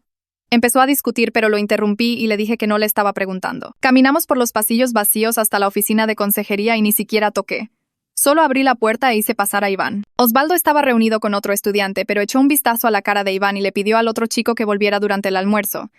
S1: Empezó a discutir, pero lo interrumpí y le dije que no le estaba preguntando. Caminamos por los pasillos vacíos hasta la oficina de consejería y ni siquiera toqué. Solo abrí la puerta e hice pasar a Iván. Osvaldo estaba reunido con otro estudiante, pero echó un vistazo a la cara de Iván y le pidió al otro chico que volviera durante el almuerzo.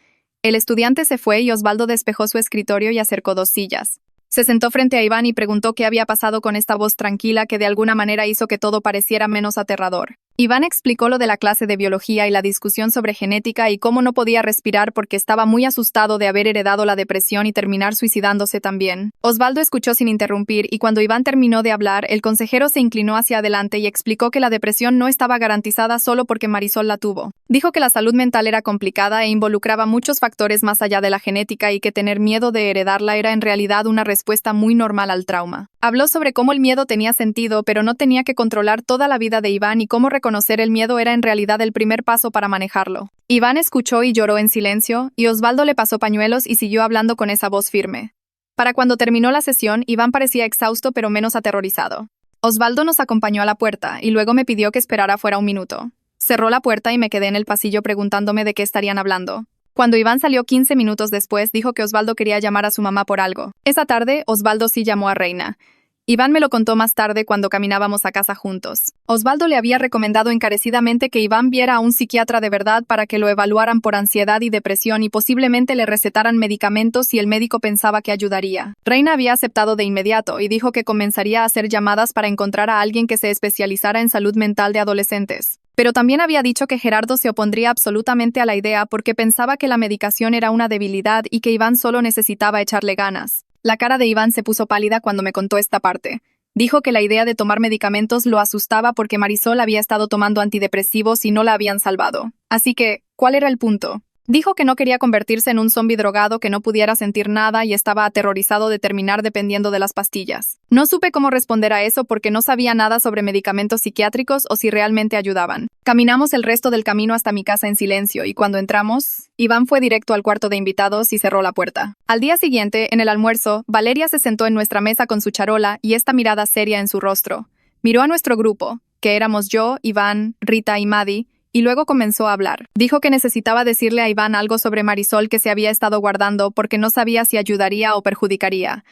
S1: El estudiante se fue y Osvaldo despejó su escritorio y acercó 2 sillas. Se sentó frente a Iván y preguntó qué había pasado con esta voz tranquila que de alguna manera hizo que todo pareciera menos aterrador. Iván explicó lo de la clase de biología y la discusión sobre genética y cómo no podía respirar porque estaba muy asustado de haber heredado la depresión y terminar suicidándose también. Osvaldo escuchó sin interrumpir y cuando Iván terminó de hablar, el consejero se inclinó hacia adelante y explicó que la depresión no estaba garantizada solo porque Marisol la tuvo. Dijo que la salud mental era complicada e involucraba muchos factores más allá de la genética y que tener miedo de heredarla era en realidad una respuesta muy normal al trauma. Habló sobre cómo el miedo tenía sentido, pero no tenía que controlar toda la vida de Iván y cómo reconocer el miedo era en realidad el primer paso para manejarlo. Iván escuchó y lloró en silencio, y Osvaldo le pasó pañuelos y siguió hablando con esa voz firme. Para cuando terminó la sesión, Iván parecía exhausto pero menos aterrorizado. Osvaldo nos acompañó a la puerta y luego me pidió que esperara fuera un minuto. Cerró la puerta y me quedé en el pasillo preguntándome de qué estarían hablando. Cuando Iván salió 15 minutos después, dijo que Osvaldo quería llamar a su mamá por algo. Esa tarde, Osvaldo sí llamó a Reina. Iván me lo contó más tarde cuando caminábamos a casa juntos. Osvaldo le había recomendado encarecidamente que Iván viera a un psiquiatra de verdad para que lo evaluaran por ansiedad y depresión y posiblemente le recetaran medicamentos si el médico pensaba que ayudaría. Reina había aceptado de inmediato y dijo que comenzaría a hacer llamadas para encontrar a alguien que se especializara en salud mental de adolescentes. Pero también había dicho que Gerardo se opondría absolutamente a la idea porque pensaba que la medicación era una debilidad y que Iván solo necesitaba echarle ganas. La cara de Iván se puso pálida cuando me contó esta parte. Dijo que la idea de tomar medicamentos lo asustaba porque Marisol había estado tomando antidepresivos y no la habían salvado. Así que, ¿cuál era el punto? Dijo que no quería convertirse en un zombi drogado que no pudiera sentir nada y estaba aterrorizado de terminar dependiendo de las pastillas. No supe cómo responder a eso porque no sabía nada sobre medicamentos psiquiátricos o si realmente ayudaban. Caminamos el resto del camino hasta mi casa en silencio y cuando entramos, Iván fue directo al cuarto de invitados y cerró la puerta. Al día siguiente, en el almuerzo, Valeria se sentó en nuestra mesa con su charola y esta mirada seria en su rostro. Miró a nuestro grupo, que éramos yo, Iván, Rita y Maddie, y luego comenzó a hablar. Dijo que necesitaba decirle a Iván algo sobre Marisol que se había estado guardando porque no sabía si ayudaría o perjudicaría.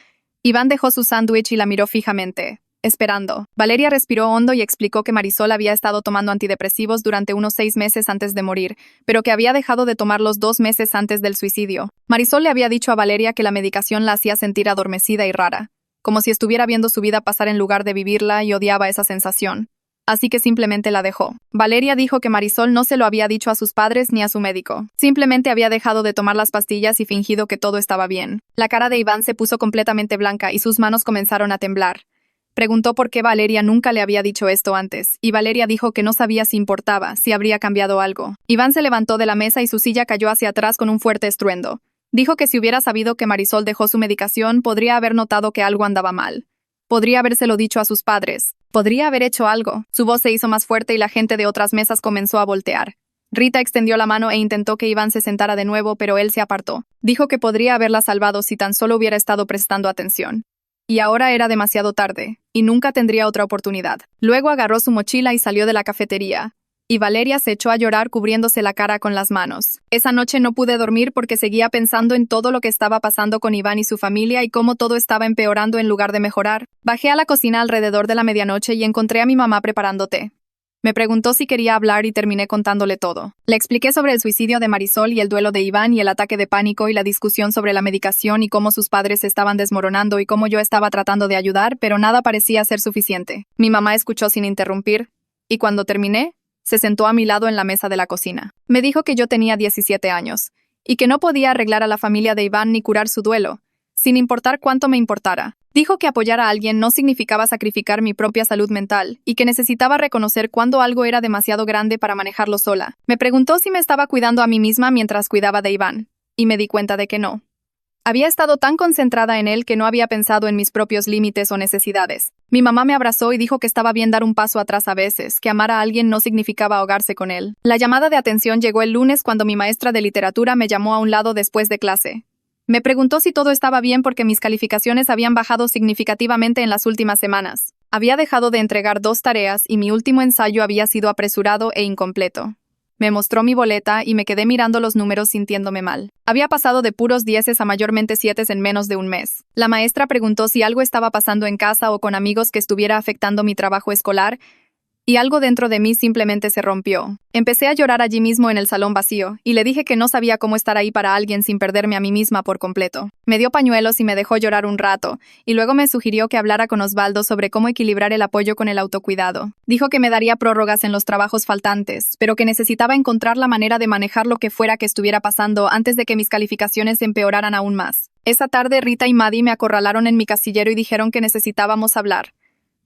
S1: Iván dejó su sándwich y la miró fijamente, esperando. Valeria respiró hondo y explicó que Marisol había estado tomando antidepresivos durante unos 6 meses antes de morir, pero que había dejado de tomarlos 2 meses antes del suicidio. Marisol le había dicho a Valeria que la medicación la hacía sentir adormecida y rara, como si estuviera viendo su vida pasar en lugar de vivirla y odiaba esa sensación. Así que simplemente la dejó. Valeria dijo que Marisol no se lo había dicho a sus padres ni a su médico. Simplemente había dejado de tomar las pastillas y fingido que todo estaba bien. La cara de Iván se puso completamente blanca y sus manos comenzaron a temblar. Preguntó por qué Valeria nunca le había dicho esto antes, y Valeria dijo que no sabía si importaba, si habría cambiado algo. Iván se levantó de la mesa y su silla cayó hacia atrás con un fuerte estruendo. Dijo que si hubiera sabido que Marisol dejó su medicación, podría haber notado que algo andaba mal. Podría habérselo dicho a sus padres. Podría haber hecho algo. Su voz se hizo más fuerte y la gente de otras mesas comenzó a voltear. Rita extendió la mano e intentó que Iván se sentara de nuevo, pero él se apartó. Dijo que podría haberla salvado si tan solo hubiera estado prestando atención. Y ahora era demasiado tarde, y nunca tendría otra oportunidad. Luego agarró su mochila y salió de la cafetería. Y Valeria se echó a llorar cubriéndose la cara con las manos. Esa noche no pude dormir porque seguía pensando en todo lo que estaba pasando con Iván y su familia y cómo todo estaba empeorando en lugar de mejorar. Bajé a la cocina alrededor de la medianoche y encontré a mi mamá preparando té. Me preguntó si quería hablar y terminé contándole todo. Le expliqué sobre el suicidio de Marisol y el duelo de Iván y el ataque de pánico y la discusión sobre la medicación y cómo sus padres se estaban desmoronando y cómo yo estaba tratando de ayudar, pero nada parecía ser suficiente. Mi mamá escuchó sin interrumpir, y cuando terminé, Se sentó a mi lado en la mesa de la cocina. Me dijo que yo tenía 17 años y que no podía arreglar a la familia de Iván ni curar su duelo, sin importar cuánto me importara. Dijo que apoyar a alguien no significaba sacrificar mi propia salud mental y que necesitaba reconocer cuando algo era demasiado grande para manejarlo sola. Me preguntó si me estaba cuidando a mí misma mientras cuidaba de Iván, y me di cuenta de que no. Había estado tan concentrada en él que no había pensado en mis propios límites o necesidades. Mi mamá me abrazó y dijo que estaba bien dar un paso atrás a veces, que amar a alguien no significaba ahogarse con él. La llamada de atención llegó el lunes cuando mi maestra de literatura me llamó a un lado después de clase. Me preguntó si todo estaba bien porque mis calificaciones habían bajado significativamente en las últimas semanas. Había dejado de entregar 2 tareas y mi último ensayo había sido apresurado e incompleto. Me mostró mi boleta y me quedé mirando los números sintiéndome mal. Había pasado de puros 10 a mayormente 7 en menos de un mes. La maestra preguntó si algo estaba pasando en casa o con amigos que estuviera afectando mi trabajo escolar, y algo dentro de mí simplemente se rompió. Empecé a llorar allí mismo en el salón vacío, y le dije que no sabía cómo estar ahí para alguien sin perderme a mí misma por completo. Me dio pañuelos y me dejó llorar un rato, y luego me sugirió que hablara con Osvaldo sobre cómo equilibrar el apoyo con el autocuidado. Dijo que me daría prórrogas en los trabajos faltantes, pero que necesitaba encontrar la manera de manejar lo que fuera que estuviera pasando antes de que mis calificaciones empeoraran aún más. Esa tarde Rita y Maddie me acorralaron en mi casillero y dijeron que necesitábamos hablar.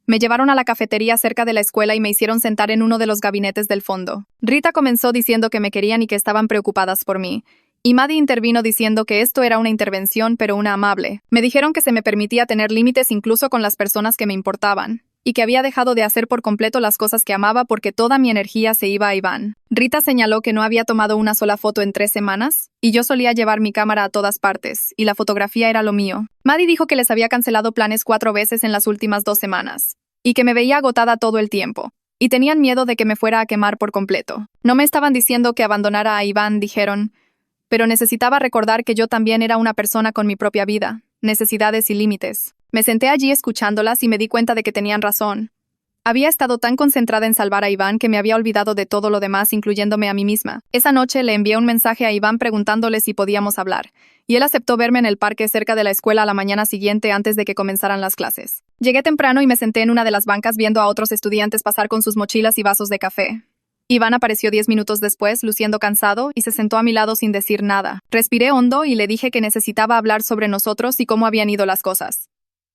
S1: Me llevaron a la cafetería cerca de la escuela y me hicieron sentar en uno de los gabinetes del fondo. Rita comenzó diciendo que me querían y que estaban preocupadas por mí. Y Maddie intervino diciendo que esto era una intervención, pero una amable. Me dijeron que se me permitía tener límites incluso con las personas que me importaban, y que había dejado de hacer por completo las cosas que amaba porque toda mi energía se iba a Iván. Rita señaló que no había tomado una sola foto en 3 semanas, y yo solía llevar mi cámara a todas partes, y la fotografía era lo mío. Maddie dijo que les había cancelado planes 4 veces en las últimas 2 semanas, y que me veía agotada todo el tiempo, y tenían miedo de que me fuera a quemar por completo. No me estaban diciendo que abandonara a Iván, dijeron, pero necesitaba recordar que yo también era una persona con mi propia vida, necesidades y límites. Me senté allí escuchándolas y me di cuenta de que tenían razón. Había estado tan concentrada en salvar a Iván que me había olvidado de todo lo demás, incluyéndome a mí misma. Esa noche le envié un mensaje a Iván preguntándole si podíamos hablar, y él aceptó verme en el parque cerca de la escuela a la mañana siguiente antes de que comenzaran las clases. Llegué temprano y me senté en una de las bancas viendo a otros estudiantes pasar con sus mochilas y vasos de café. Iván apareció 10 minutos después, luciendo cansado, y se sentó a mi lado sin decir nada. Respiré hondo y le dije que necesitaba hablar sobre nosotros y cómo habían ido las cosas.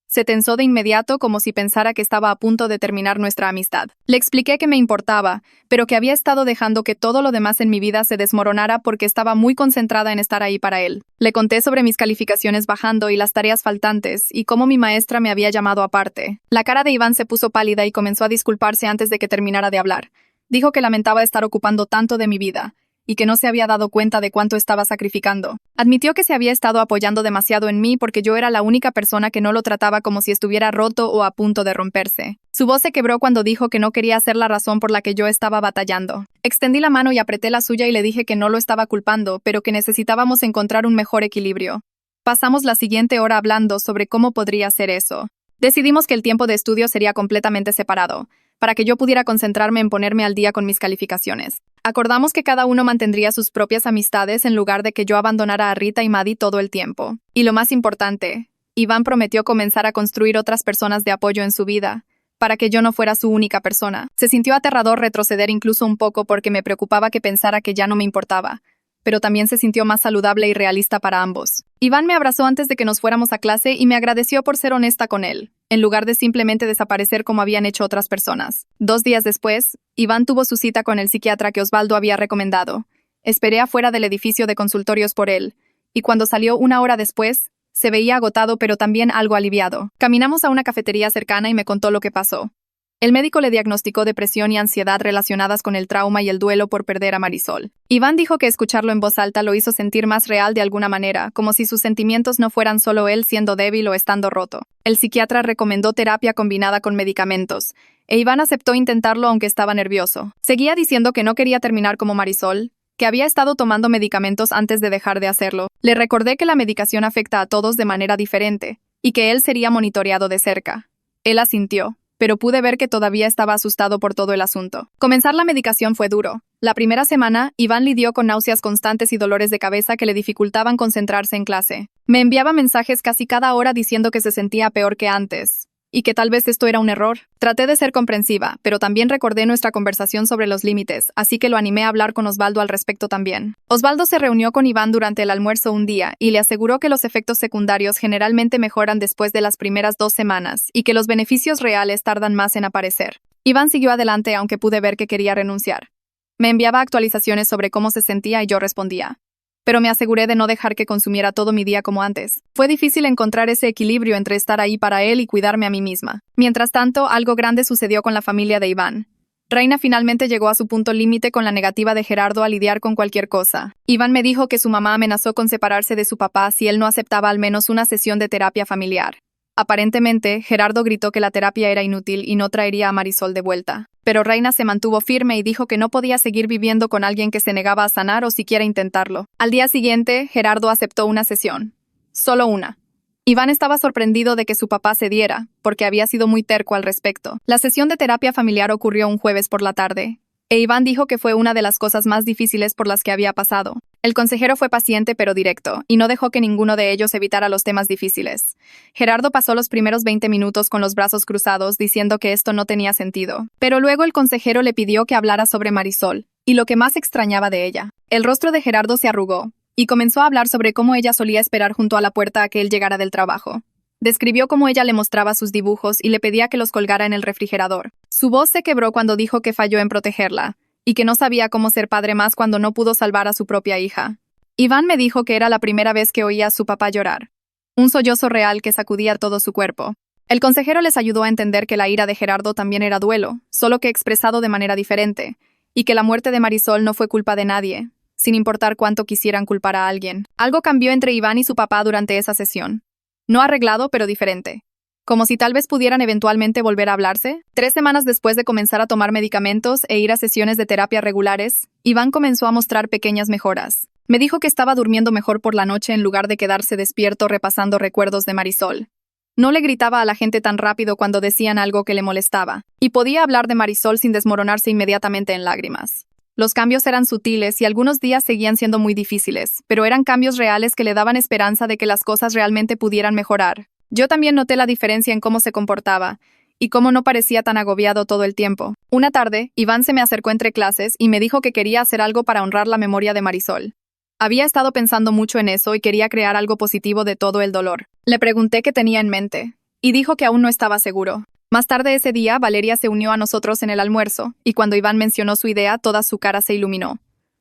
S1: Se tensó de inmediato como si pensara que estaba a punto de terminar nuestra amistad. Le expliqué que me importaba, pero que había estado dejando que todo lo demás en mi vida se desmoronara porque estaba muy concentrada en estar ahí para él. Le conté sobre mis calificaciones bajando y las tareas faltantes y cómo mi maestra me había llamado aparte. La cara de Iván se puso pálida y comenzó a disculparse antes de que terminara de hablar. Dijo que lamentaba estar ocupando tanto de mi vida y que no se había dado cuenta de cuánto estaba sacrificando. Admitió que se había estado apoyando demasiado en mí porque yo era la única persona que no lo trataba como si estuviera roto o a punto de romperse. Su voz se quebró cuando dijo que no quería ser la razón por la que yo estaba batallando. Extendí la mano y apreté la suya y le dije que no lo estaba culpando, pero que necesitábamos encontrar un mejor equilibrio. Pasamos la siguiente hora hablando sobre cómo podría ser eso. Decidimos que el tiempo de estudio sería completamente separado, para que yo pudiera concentrarme en ponerme al día con mis calificaciones. Acordamos que cada uno mantendría sus propias amistades en lugar de que yo abandonara a Rita y Maddie todo el tiempo. Y lo más importante, Iván prometió comenzar a construir otras personas de apoyo en su vida, para que yo no fuera su única persona. Se sintió aterrador retroceder incluso un poco porque me preocupaba que pensara que ya no me importaba, pero también se sintió más saludable y realista para ambos. Iván me abrazó antes de que nos fuéramos a clase y me agradeció por ser honesta con él, en lugar de simplemente desaparecer como habían hecho otras personas. 2 días después, Iván tuvo su cita con el psiquiatra que Osvaldo había recomendado. Esperé afuera del edificio de consultorios por él, y cuando salió 1 hora después, se veía agotado pero también algo aliviado. Caminamos a una cafetería cercana y me contó lo que pasó. El médico le diagnosticó depresión y ansiedad relacionadas con el trauma y el duelo por perder a Marisol. Iván dijo que escucharlo en voz alta lo hizo sentir más real de alguna manera, como si sus sentimientos no fueran solo él siendo débil o estando roto. El psiquiatra recomendó terapia combinada con medicamentos, e Iván aceptó intentarlo aunque estaba nervioso. Seguía diciendo que no quería terminar como Marisol, que había estado tomando medicamentos antes de dejar de hacerlo. Le recordé que la medicación afecta a todos de manera diferente, y que él sería monitoreado de cerca. Él asintió, pero pude ver que todavía estaba asustado por todo el asunto. Comenzar la medicación fue duro. La primera semana, Iván lidió con náuseas constantes y dolores de cabeza que le dificultaban concentrarse en clase. Me enviaba mensajes casi cada hora diciendo que se sentía peor que antes, y que tal vez esto era un error. Traté de ser comprensiva, pero también recordé nuestra conversación sobre los límites, así que lo animé a hablar con Osvaldo al respecto también. Osvaldo se reunió con Iván durante el almuerzo un día y le aseguró que los efectos secundarios generalmente mejoran después de las primeras 2 semanas y que los beneficios reales tardan más en aparecer. Iván siguió adelante aunque pude ver que quería renunciar. Me enviaba actualizaciones sobre cómo se sentía y yo respondía. Pero me aseguré de no dejar que consumiera todo mi día como antes. Fue difícil encontrar ese equilibrio entre estar ahí para él y cuidarme a mí misma. Mientras tanto, algo grande sucedió con la familia de Iván. Reina finalmente llegó a su punto límite con la negativa de Gerardo a lidiar con cualquier cosa. Iván me dijo que su mamá amenazó con separarse de su papá si él no aceptaba al menos una sesión de terapia familiar. Aparentemente, Gerardo gritó que la terapia era inútil y no traería a Marisol de vuelta. Pero Reina se mantuvo firme y dijo que no podía seguir viviendo con alguien que se negaba a sanar o siquiera intentarlo. Al día siguiente, Gerardo aceptó una sesión. Solo una. Iván estaba sorprendido de que su papá cediera, porque había sido muy terco al respecto. La sesión de terapia familiar ocurrió un jueves por la tarde, e Iván dijo que fue una de las cosas más difíciles por las que había pasado. El consejero fue paciente pero directo, y no dejó que ninguno de ellos evitara los temas difíciles. Gerardo pasó los primeros 20 minutos con los brazos cruzados, diciendo que esto no tenía sentido. Pero luego el consejero le pidió que hablara sobre Marisol, y lo que más extrañaba de ella. El rostro de Gerardo se arrugó, y comenzó a hablar sobre cómo ella solía esperar junto a la puerta a que él llegara del trabajo. Describió cómo ella le mostraba sus dibujos y le pedía que los colgara en el refrigerador. Su voz se quebró cuando dijo que falló en protegerla, y que no sabía cómo ser padre más cuando no pudo salvar a su propia hija. Iván me dijo que era la primera vez que oía a su papá llorar. Un sollozo real que sacudía todo su cuerpo. El consejero les ayudó a entender que la ira de Gerardo también era duelo, solo que expresado de manera diferente, y que la muerte de Marisol no fue culpa de nadie, sin importar cuánto quisieran culpar a alguien. Algo cambió entre Iván y su papá durante esa sesión. No arreglado, pero diferente. Como si tal vez pudieran eventualmente volver a hablarse. 3 semanas después de comenzar a tomar medicamentos e ir a sesiones de terapia regulares, Iván comenzó a mostrar pequeñas mejoras. Me dijo que estaba durmiendo mejor por la noche en lugar de quedarse despierto repasando recuerdos de Marisol. No le gritaba a la gente tan rápido cuando decían algo que le molestaba, y podía hablar de Marisol sin desmoronarse inmediatamente en lágrimas. Los cambios eran sutiles y algunos días seguían siendo muy difíciles, pero eran cambios reales que le daban esperanza de que las cosas realmente pudieran mejorar. Yo también noté la diferencia en cómo se comportaba, y cómo no parecía tan agobiado todo el tiempo. Una tarde, Iván se me acercó entre clases y me dijo que quería hacer algo para honrar la memoria de Marisol. Había estado pensando mucho en eso y quería crear algo positivo de todo el dolor. Le pregunté qué tenía en mente, y dijo que aún no estaba seguro. Más tarde ese día, Valeria se unió a nosotros en el almuerzo, y cuando Iván mencionó su idea, toda su cara se iluminó.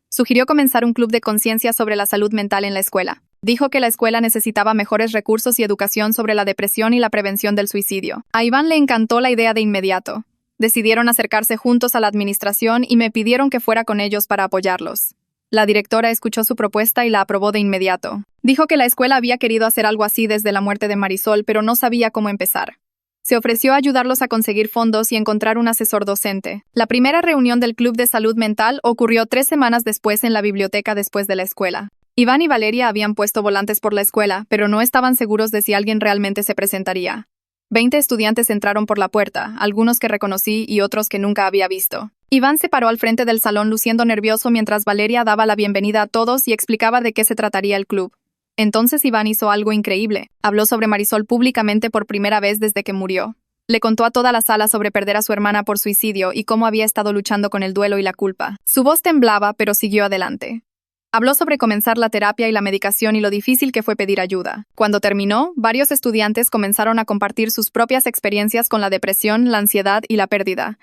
S1: Sugirió comenzar un club de conciencia sobre la salud mental en la escuela. Dijo que la escuela necesitaba mejores recursos y educación sobre la depresión y la prevención del suicidio. A Iván le encantó la idea de inmediato. Decidieron acercarse juntos a la administración y me pidieron que fuera con ellos para apoyarlos. La directora escuchó su propuesta y la aprobó de inmediato. Dijo que la escuela había querido hacer algo así desde la muerte de Marisol, pero no sabía cómo empezar. Se ofreció a ayudarlos a conseguir fondos y encontrar un asesor docente. La primera reunión del Club de Salud Mental ocurrió 3 semanas después en la biblioteca después de la escuela. Iván y Valeria habían puesto volantes por la escuela, pero no estaban seguros de si alguien realmente se presentaría. 20 estudiantes entraron por la puerta, algunos que reconocí y otros que nunca había visto. Iván se paró al frente del salón luciendo nervioso mientras Valeria daba la bienvenida a todos y explicaba de qué se trataría el club. Entonces Iván hizo algo increíble. Habló sobre Marisol públicamente por primera vez desde que murió. Le contó a toda la sala sobre perder a su hermana por suicidio y cómo había estado luchando con el duelo y la culpa. Su voz temblaba, pero siguió adelante. Habló sobre comenzar la terapia y la medicación y lo difícil que fue pedir ayuda. Cuando terminó, varios estudiantes comenzaron a compartir sus propias experiencias con la depresión, la ansiedad y la pérdida.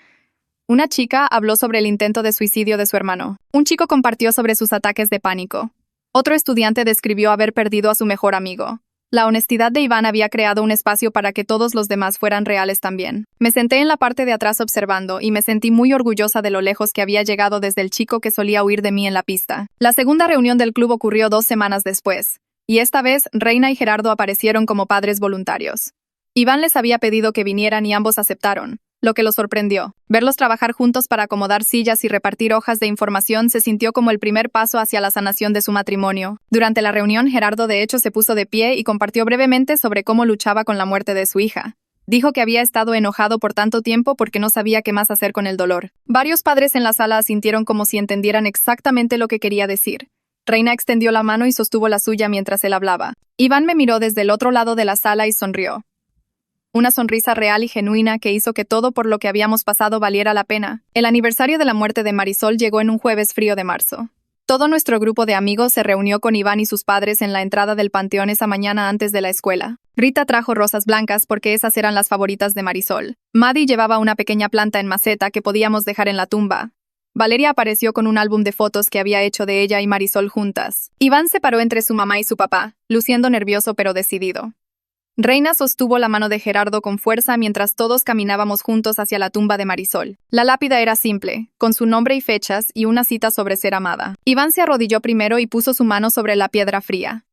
S1: Una chica habló sobre el intento de suicidio de su hermano. Un chico compartió sobre sus ataques de pánico. Otro estudiante describió haber perdido a su mejor amigo. La honestidad de Iván había creado un espacio para que todos los demás fueran reales también. Me senté en la parte de atrás observando y me sentí muy orgullosa de lo lejos que había llegado desde el chico que solía huir de mí en la pista. La segunda reunión del club ocurrió 2 semanas después, y esta vez Reina y Gerardo aparecieron como padres voluntarios. Iván les había pedido que vinieran y ambos aceptaron, lo que los sorprendió. Verlos trabajar juntos para acomodar sillas y repartir hojas de información se sintió como el primer paso hacia la sanación de su matrimonio. Durante la reunión, Gerardo de hecho se puso de pie y compartió brevemente sobre cómo luchaba con la muerte de su hija. Dijo que había estado enojado por tanto tiempo porque no sabía qué más hacer con el dolor. Varios padres en la sala asintieron como si entendieran exactamente lo que quería decir. Reina extendió la mano y sostuvo la suya mientras él hablaba. Iván me miró desde el otro lado de la sala y sonrió. Una sonrisa real y genuina que hizo que todo por lo que habíamos pasado valiera la pena. El aniversario de la muerte de Marisol llegó en un jueves frío de marzo. Todo nuestro grupo de amigos se reunió con Iván y sus padres en la entrada del panteón esa mañana antes de la escuela. Rita trajo rosas blancas porque esas eran las favoritas de Marisol. Maddie llevaba una pequeña planta en maceta que podíamos dejar en la tumba. Valeria apareció con un álbum de fotos que había hecho de ella y Marisol juntas. Iván se paró entre su mamá y su papá, luciendo nervioso pero decidido. Reina sostuvo la mano de Gerardo con fuerza mientras todos caminábamos juntos hacia la tumba de Marisol. La lápida era simple, con su nombre y fechas y una cita sobre ser amada. Iván se arrodilló primero y puso su mano sobre la piedra fría.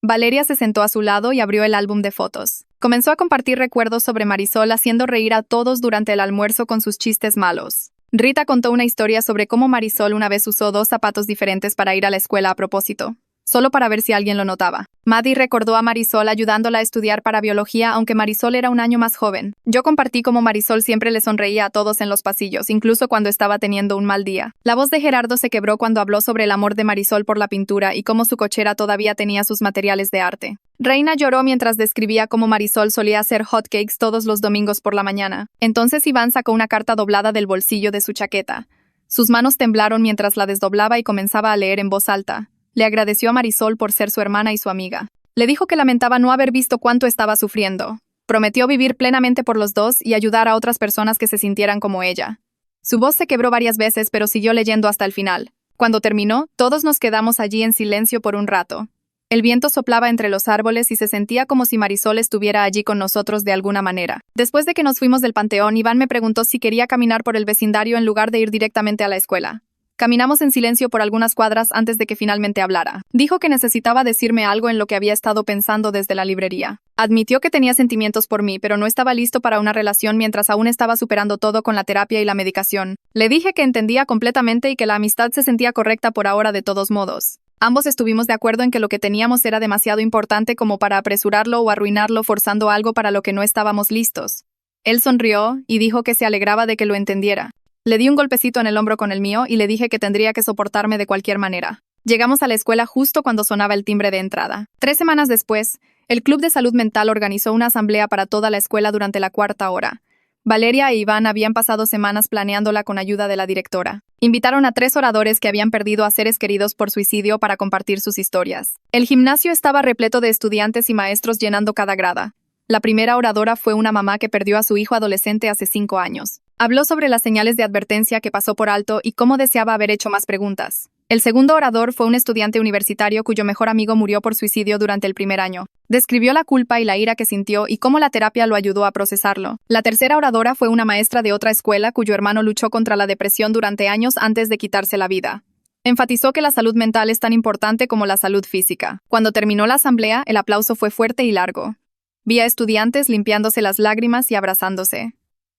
S1: Valeria se sentó a su lado y abrió el álbum de fotos. Comenzó a compartir recuerdos sobre Marisol haciendo reír a todos durante el almuerzo con sus chistes malos. Rita contó una historia sobre cómo Marisol una vez usó 2 zapatos diferentes para ir a la escuela a propósito, solo para ver si alguien lo notaba. Maddie recordó a Marisol ayudándola a estudiar para biología, aunque Marisol era un año más joven. Yo compartí cómo Marisol siempre le sonreía a todos en los pasillos, incluso cuando estaba teniendo un mal día. La voz de Gerardo se quebró cuando habló sobre el amor de Marisol por la pintura y cómo su cochera todavía tenía sus materiales de arte. Reina lloró mientras describía cómo Marisol solía hacer hotcakes todos los domingos por la mañana. Entonces Iván sacó una carta doblada del bolsillo de su chaqueta. Sus manos temblaron mientras la desdoblaba y comenzaba a leer en voz alta. Le agradeció a Marisol por ser su hermana y su amiga. Le dijo que lamentaba no haber visto cuánto estaba sufriendo. Prometió vivir plenamente por los dos y ayudar a otras personas que se sintieran como ella. Su voz se quebró varias veces, pero siguió leyendo hasta el final. Cuando terminó, todos nos quedamos allí en silencio por un rato. El viento soplaba entre los árboles y se sentía como si Marisol estuviera allí con nosotros de alguna manera. Después de que nos fuimos del panteón, Iván me preguntó si quería caminar por el vecindario en lugar de ir directamente a la escuela. Caminamos en silencio por algunas cuadras antes de que finalmente hablara. Dijo que necesitaba decirme algo en lo que había estado pensando desde la librería. Admitió que tenía sentimientos por mí, pero no estaba listo para una relación mientras aún estaba superando todo con la terapia y la medicación. Le dije que entendía completamente y que la amistad se sentía correcta por ahora de todos modos. Ambos estuvimos de acuerdo en que lo que teníamos era demasiado importante como para apresurarlo o arruinarlo forzando algo para lo que no estábamos listos. Él sonrió y dijo que se alegraba de que lo entendiera. Le di un golpecito en el hombro con el mío y le dije que tendría que soportarme de cualquier manera. Llegamos a la escuela justo cuando sonaba el timbre de entrada. 3 semanas después, el Club de Salud Mental organizó una asamblea para toda la escuela durante la 4ª hora. Valeria e Iván habían pasado semanas planeándola con ayuda de la directora. Invitaron a 3 oradores que habían perdido a seres queridos por suicidio para compartir sus historias. El gimnasio estaba repleto de estudiantes y maestros llenando cada grada. La primera oradora fue una mamá que perdió a su hijo adolescente hace 5 años. Habló sobre las señales de advertencia que pasó por alto y cómo deseaba haber hecho más preguntas. El segundo orador fue un estudiante universitario cuyo mejor amigo murió por suicidio durante el primer año. Describió la culpa y la ira que sintió y cómo la terapia lo ayudó a procesarlo. La tercera oradora fue una maestra de otra escuela cuyo hermano luchó contra la depresión durante años antes de quitarse la vida. Enfatizó que la salud mental es tan importante como la salud física. Cuando terminó la asamblea, el aplauso fue fuerte y largo. Vi a estudiantes limpiándose las lágrimas y abrazándose.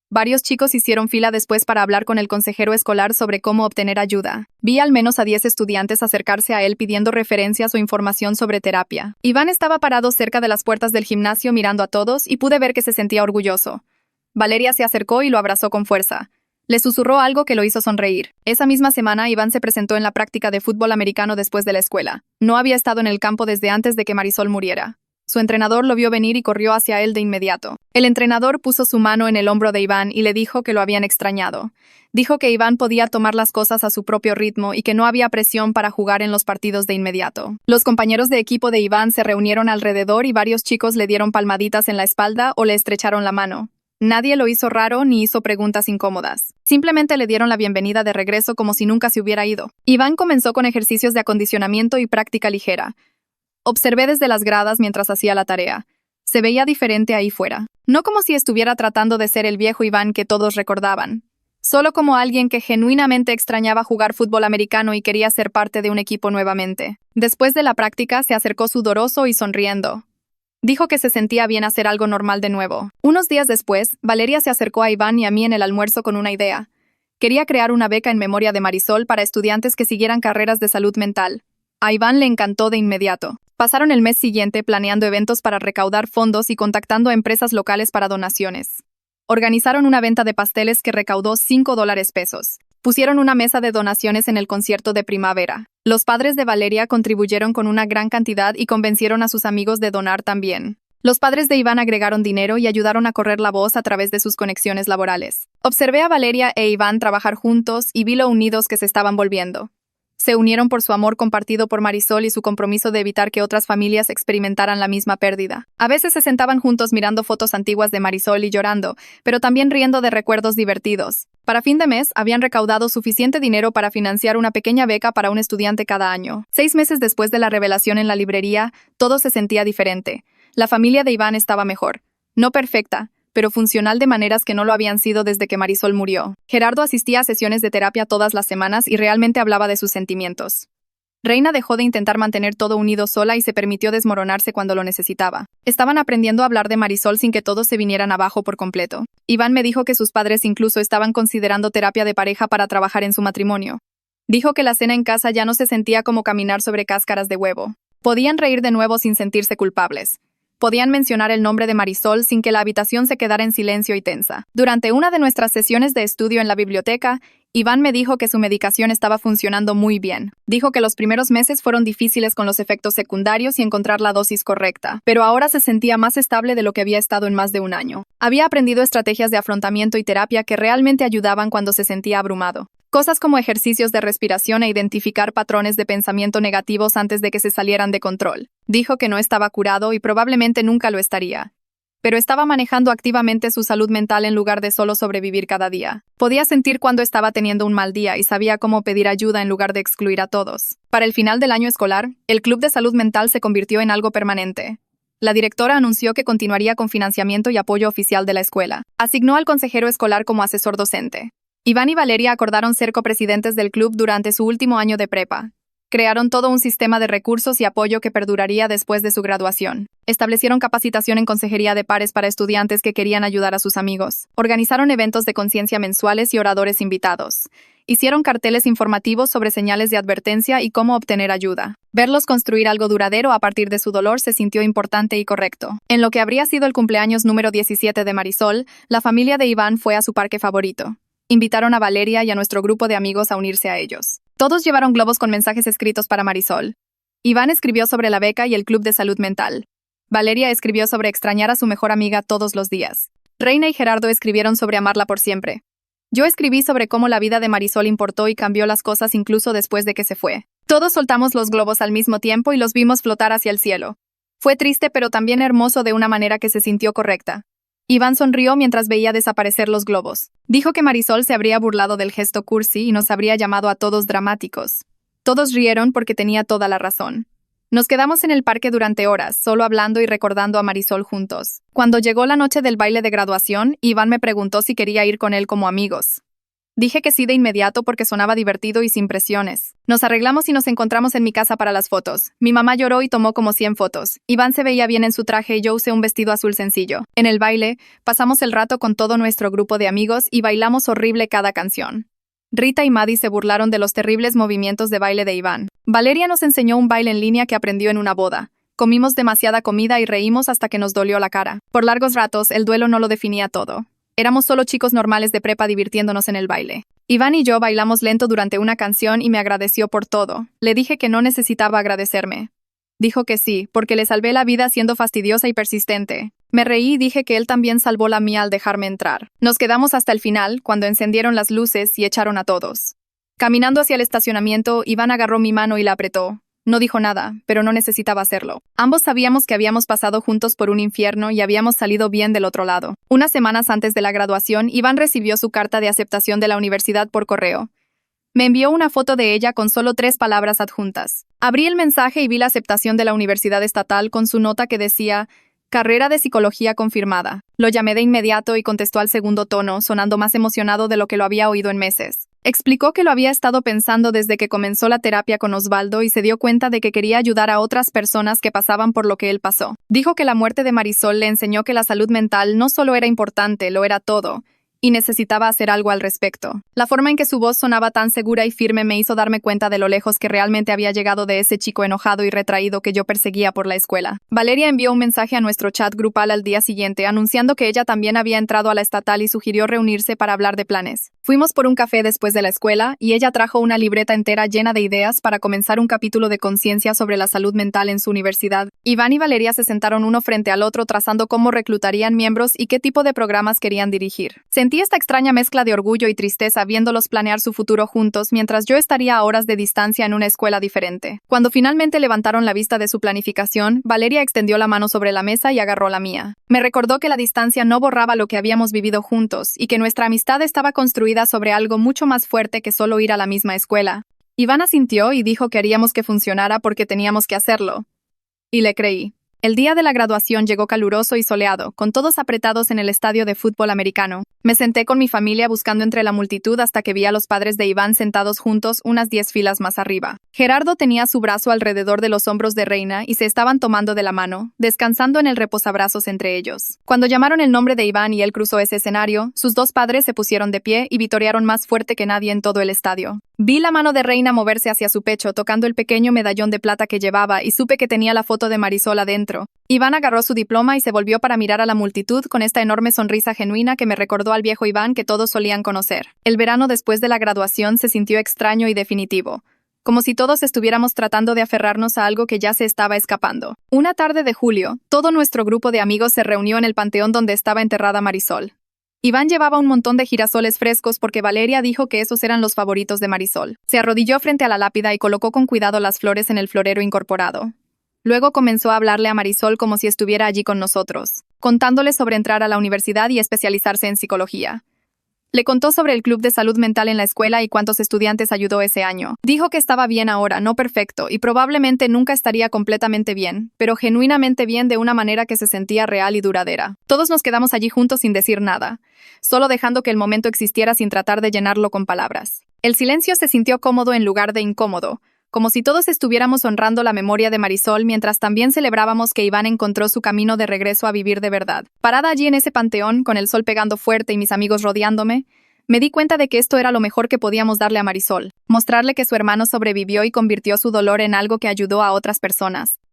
S1: Varios chicos hicieron fila después para hablar con el consejero escolar sobre cómo obtener ayuda. Vi al menos a 10 estudiantes acercarse a él pidiendo referencias o información sobre terapia. Iván estaba parado cerca de las puertas del gimnasio mirando a todos y pude ver que se sentía orgulloso. Valeria se acercó y lo abrazó con fuerza. Le susurró algo que lo hizo sonreír. Esa misma semana, Iván se presentó en la práctica de fútbol americano después de la escuela. No había estado en el campo desde antes de que Marisol muriera. Su entrenador lo vio venir y corrió hacia él de inmediato. El entrenador puso su mano en el hombro de Iván y le dijo que lo habían extrañado. Dijo que Iván podía tomar las cosas a su propio ritmo y que no había presión para jugar en los partidos de inmediato. Los compañeros de equipo de Iván se reunieron alrededor y varios chicos le dieron palmaditas en la espalda o le estrecharon la mano. Nadie lo hizo raro ni hizo preguntas incómodas. Simplemente le dieron la bienvenida de regreso como si nunca se hubiera ido. Iván comenzó con ejercicios de acondicionamiento y práctica ligera. Observé desde las gradas mientras hacía la tarea. Se veía diferente ahí fuera. No como si estuviera tratando de ser el viejo Iván que todos recordaban. Solo como alguien que genuinamente extrañaba jugar fútbol americano y quería ser parte de un equipo nuevamente. Después de la práctica, se acercó sudoroso y sonriendo. Dijo que se sentía bien hacer algo normal de nuevo. Unos días después, Valeria se acercó a Iván y a mí en el almuerzo con una idea. Quería crear una beca en memoria de Marisol para estudiantes que siguieran carreras de salud mental. A Iván le encantó de inmediato. Pasaron el mes siguiente planeando eventos para recaudar fondos y contactando a empresas locales para donaciones. Organizaron una venta de pasteles que recaudó $5. Pusieron una mesa de donaciones en el concierto de primavera. Los padres de Valeria contribuyeron con una gran cantidad y convencieron a sus amigos de donar también. Los padres de Iván agregaron dinero y ayudaron a correr la voz a través de sus conexiones laborales. Observé a Valeria e Iván trabajar juntos y vi lo unidos que se estaban volviendo. Se unieron por su amor compartido por Marisol y su compromiso de evitar que otras familias experimentaran la misma pérdida. A veces se sentaban juntos mirando fotos antiguas de Marisol y llorando, pero también riendo de recuerdos divertidos. Para fin de mes, habían recaudado suficiente dinero para financiar una pequeña beca para un estudiante cada año. 6 meses después de la revelación en la librería, todo se sentía diferente. La familia de Iván estaba mejor. No perfecta, pero funcional de maneras que no lo habían sido desde que Marisol murió. Gerardo asistía a sesiones de terapia todas las semanas y realmente hablaba de sus sentimientos. Reina dejó de intentar mantener todo unido sola y se permitió desmoronarse cuando lo necesitaba. Estaban aprendiendo a hablar de Marisol sin que todos se vinieran abajo por completo. Iván me dijo que sus padres incluso estaban considerando terapia de pareja para trabajar en su matrimonio. Dijo que la cena en casa ya no se sentía como caminar sobre cáscaras de huevo. Podían reír de nuevo sin sentirse culpables. Podían mencionar el nombre de Marisol sin que la habitación se quedara en silencio y tensa. Durante una de nuestras sesiones de estudio en la biblioteca, Iván me dijo que su medicación estaba funcionando muy bien. Dijo que los primeros meses fueron difíciles con los efectos secundarios y encontrar la dosis correcta, pero ahora se sentía más estable de lo que había estado en más de un año. Había aprendido estrategias de afrontamiento y terapia que realmente ayudaban cuando se sentía abrumado. Cosas como ejercicios de respiración e identificar patrones de pensamiento negativos antes de que se salieran de control. Dijo que no estaba curado y probablemente nunca lo estaría. Pero estaba manejando activamente su salud mental en lugar de solo sobrevivir cada día. Podía sentir cuando estaba teniendo un mal día y sabía cómo pedir ayuda en lugar de excluir a todos. Para el final del año escolar, el Club de Salud Mental se convirtió en algo permanente. La directora anunció que continuaría con financiamiento y apoyo oficial de la escuela. Asignó al consejero escolar como asesor docente. Iván y Valeria acordaron ser copresidentes del club durante su último año de prepa. Crearon todo un sistema de recursos y apoyo que perduraría después de su graduación. Establecieron capacitación en consejería de pares para estudiantes que querían ayudar a sus amigos. Organizaron eventos de conciencia mensuales y oradores invitados. Hicieron carteles informativos sobre señales de advertencia y cómo obtener ayuda. Verlos construir algo duradero a partir de su dolor se sintió importante y correcto. En lo que habría sido el cumpleaños número 17 de Marisol, la familia de Iván fue a su parque favorito. Invitaron a Valeria y a nuestro grupo de amigos a unirse a ellos. Todos llevaron globos con mensajes escritos para Marisol. Iván escribió sobre la beca y el club de salud mental. Valeria escribió sobre extrañar a su mejor amiga todos los días. Reina y Gerardo escribieron sobre amarla por siempre. Yo escribí sobre cómo la vida de Marisol importó y cambió las cosas incluso después de que se fue. Todos soltamos los globos al mismo tiempo y los vimos flotar hacia el cielo. Fue triste pero también hermoso de una manera que se sintió correcta. Iván sonrió mientras veía desaparecer los globos. Dijo que Marisol se habría burlado del gesto cursi y nos habría llamado a todos dramáticos. Todos rieron porque tenía toda la razón. Nos quedamos en el parque durante horas, solo hablando y recordando a Marisol juntos. Cuando llegó la noche del baile de graduación, Iván me preguntó si quería ir con él como amigos. Dije que sí de inmediato porque sonaba divertido y sin presiones. Nos arreglamos y nos encontramos en mi casa para las fotos. Mi mamá lloró y tomó como 100 fotos. Iván se veía bien en su traje y yo usé un vestido azul sencillo. En el baile, pasamos el rato con todo nuestro grupo de amigos y bailamos horrible cada canción. Rita y Maddie se burlaron de los terribles movimientos de baile de Iván. Valeria nos enseñó un baile en línea que aprendió en una boda. Comimos demasiada comida y reímos hasta que nos dolió la cara. Por largos ratos, el duelo no lo definía todo. Éramos solo chicos normales de prepa divirtiéndonos en el baile. Iván y yo bailamos lento durante una canción y me agradeció por todo. Le dije que no necesitaba agradecerme. Dijo que sí, porque le salvé la vida siendo fastidiosa y persistente. Me reí y dije que él también salvó la mía al dejarme entrar. Nos quedamos hasta el final, cuando encendieron las luces y echaron a todos. Caminando hacia el estacionamiento, Iván agarró mi mano y la apretó. No dijo nada, pero no necesitaba hacerlo. Ambos sabíamos que habíamos pasado juntos por un infierno y habíamos salido bien del otro lado. Unas semanas antes de la graduación, Iván recibió su carta de aceptación de la universidad por correo. Me envió una foto de ella con solo 3 palabras adjuntas. Abrí el mensaje y vi la aceptación de la Universidad Estatal con su nota que decía: carrera de psicología confirmada. Lo llamé de inmediato y contestó al segundo tono, sonando más emocionado de lo que lo había oído en meses. Explicó que lo había estado pensando desde que comenzó la terapia con Osvaldo y se dio cuenta de que quería ayudar a otras personas que pasaban por lo que él pasó. Dijo que la muerte de Marisol le enseñó que la salud mental no solo era importante, lo era todo, y necesitaba hacer algo al respecto. La forma en que su voz sonaba tan segura y firme me hizo darme cuenta de lo lejos que realmente había llegado de ese chico enojado y retraído que yo perseguía por la escuela. Valeria envió un mensaje a nuestro chat grupal al día siguiente, anunciando que ella también había entrado a la estatal y sugirió reunirse para hablar de planes. Fuimos por un café después de la escuela y ella trajo una libreta entera llena de ideas para comenzar un capítulo de conciencia sobre la salud mental en su universidad. Iván y Valeria se sentaron uno frente al otro trazando cómo reclutarían miembros y qué tipo de programas querían dirigir. Sentí esta extraña mezcla de orgullo y tristeza viéndolos planear su futuro juntos mientras yo estaría a horas de distancia en una escuela diferente. Cuando finalmente levantaron la vista de su planificación, Valeria extendió la mano sobre la mesa y agarró la mía. Me recordó que la distancia no borraba lo que habíamos vivido juntos y que nuestra amistad estaba construida sobre algo mucho más fuerte que solo ir a la misma escuela. Iván asintió y dijo que haríamos que funcionara porque teníamos que hacerlo. Y le creí. El día de la graduación llegó caluroso y soleado, con todos apretados en el estadio de fútbol americano. Me senté con mi familia buscando entre la multitud hasta que vi a los padres de Iván sentados juntos unas 10 filas más arriba. Gerardo tenía su brazo alrededor de los hombros de Reina y se estaban tomando de la mano, descansando en el reposabrazos entre ellos. Cuando llamaron el nombre de Iván y él cruzó ese escenario, sus dos padres se pusieron de pie y vitorearon más fuerte que nadie en todo el estadio. Vi la mano de Reina moverse hacia su pecho tocando el pequeño medallón de plata que llevaba y supe que tenía la foto de Marisol adentro. Iván agarró su diploma y se volvió para mirar a la multitud con esta enorme sonrisa genuina que me recordó al viejo Iván que todos solían conocer. El verano después de la graduación se sintió extraño y definitivo, como si todos estuviéramos tratando de aferrarnos a algo que ya se estaba escapando. Una tarde de julio, todo nuestro grupo de amigos se reunió en el panteón donde estaba enterrada Marisol. Iván llevaba un montón de girasoles frescos porque Valeria dijo que esos eran los favoritos de Marisol. Se arrodilló frente a la lápida y colocó con cuidado las flores en el florero incorporado. Luego comenzó a hablarle a Marisol como si estuviera allí con nosotros, contándole sobre entrar a la universidad y especializarse en psicología. Le contó sobre el club de salud mental en la escuela y cuántos estudiantes ayudó ese año. Dijo que estaba bien ahora, no perfecto, y probablemente nunca estaría completamente bien, pero genuinamente bien de una manera que se sentía real y duradera. Todos nos quedamos allí juntos sin decir nada, solo dejando que el momento existiera sin tratar de llenarlo con palabras. El silencio se sintió cómodo en lugar de incómodo, como si todos estuviéramos honrando la memoria de Marisol mientras también celebrábamos que Iván encontró su camino de regreso a vivir de verdad. Parada allí en ese panteón, con el sol pegando fuerte y mis amigos rodeándome, me di cuenta de que esto era lo mejor que podíamos darle a Marisol, mostrarle que su hermano sobrevivió y convirtió su dolor en algo que ayudó a otras personas.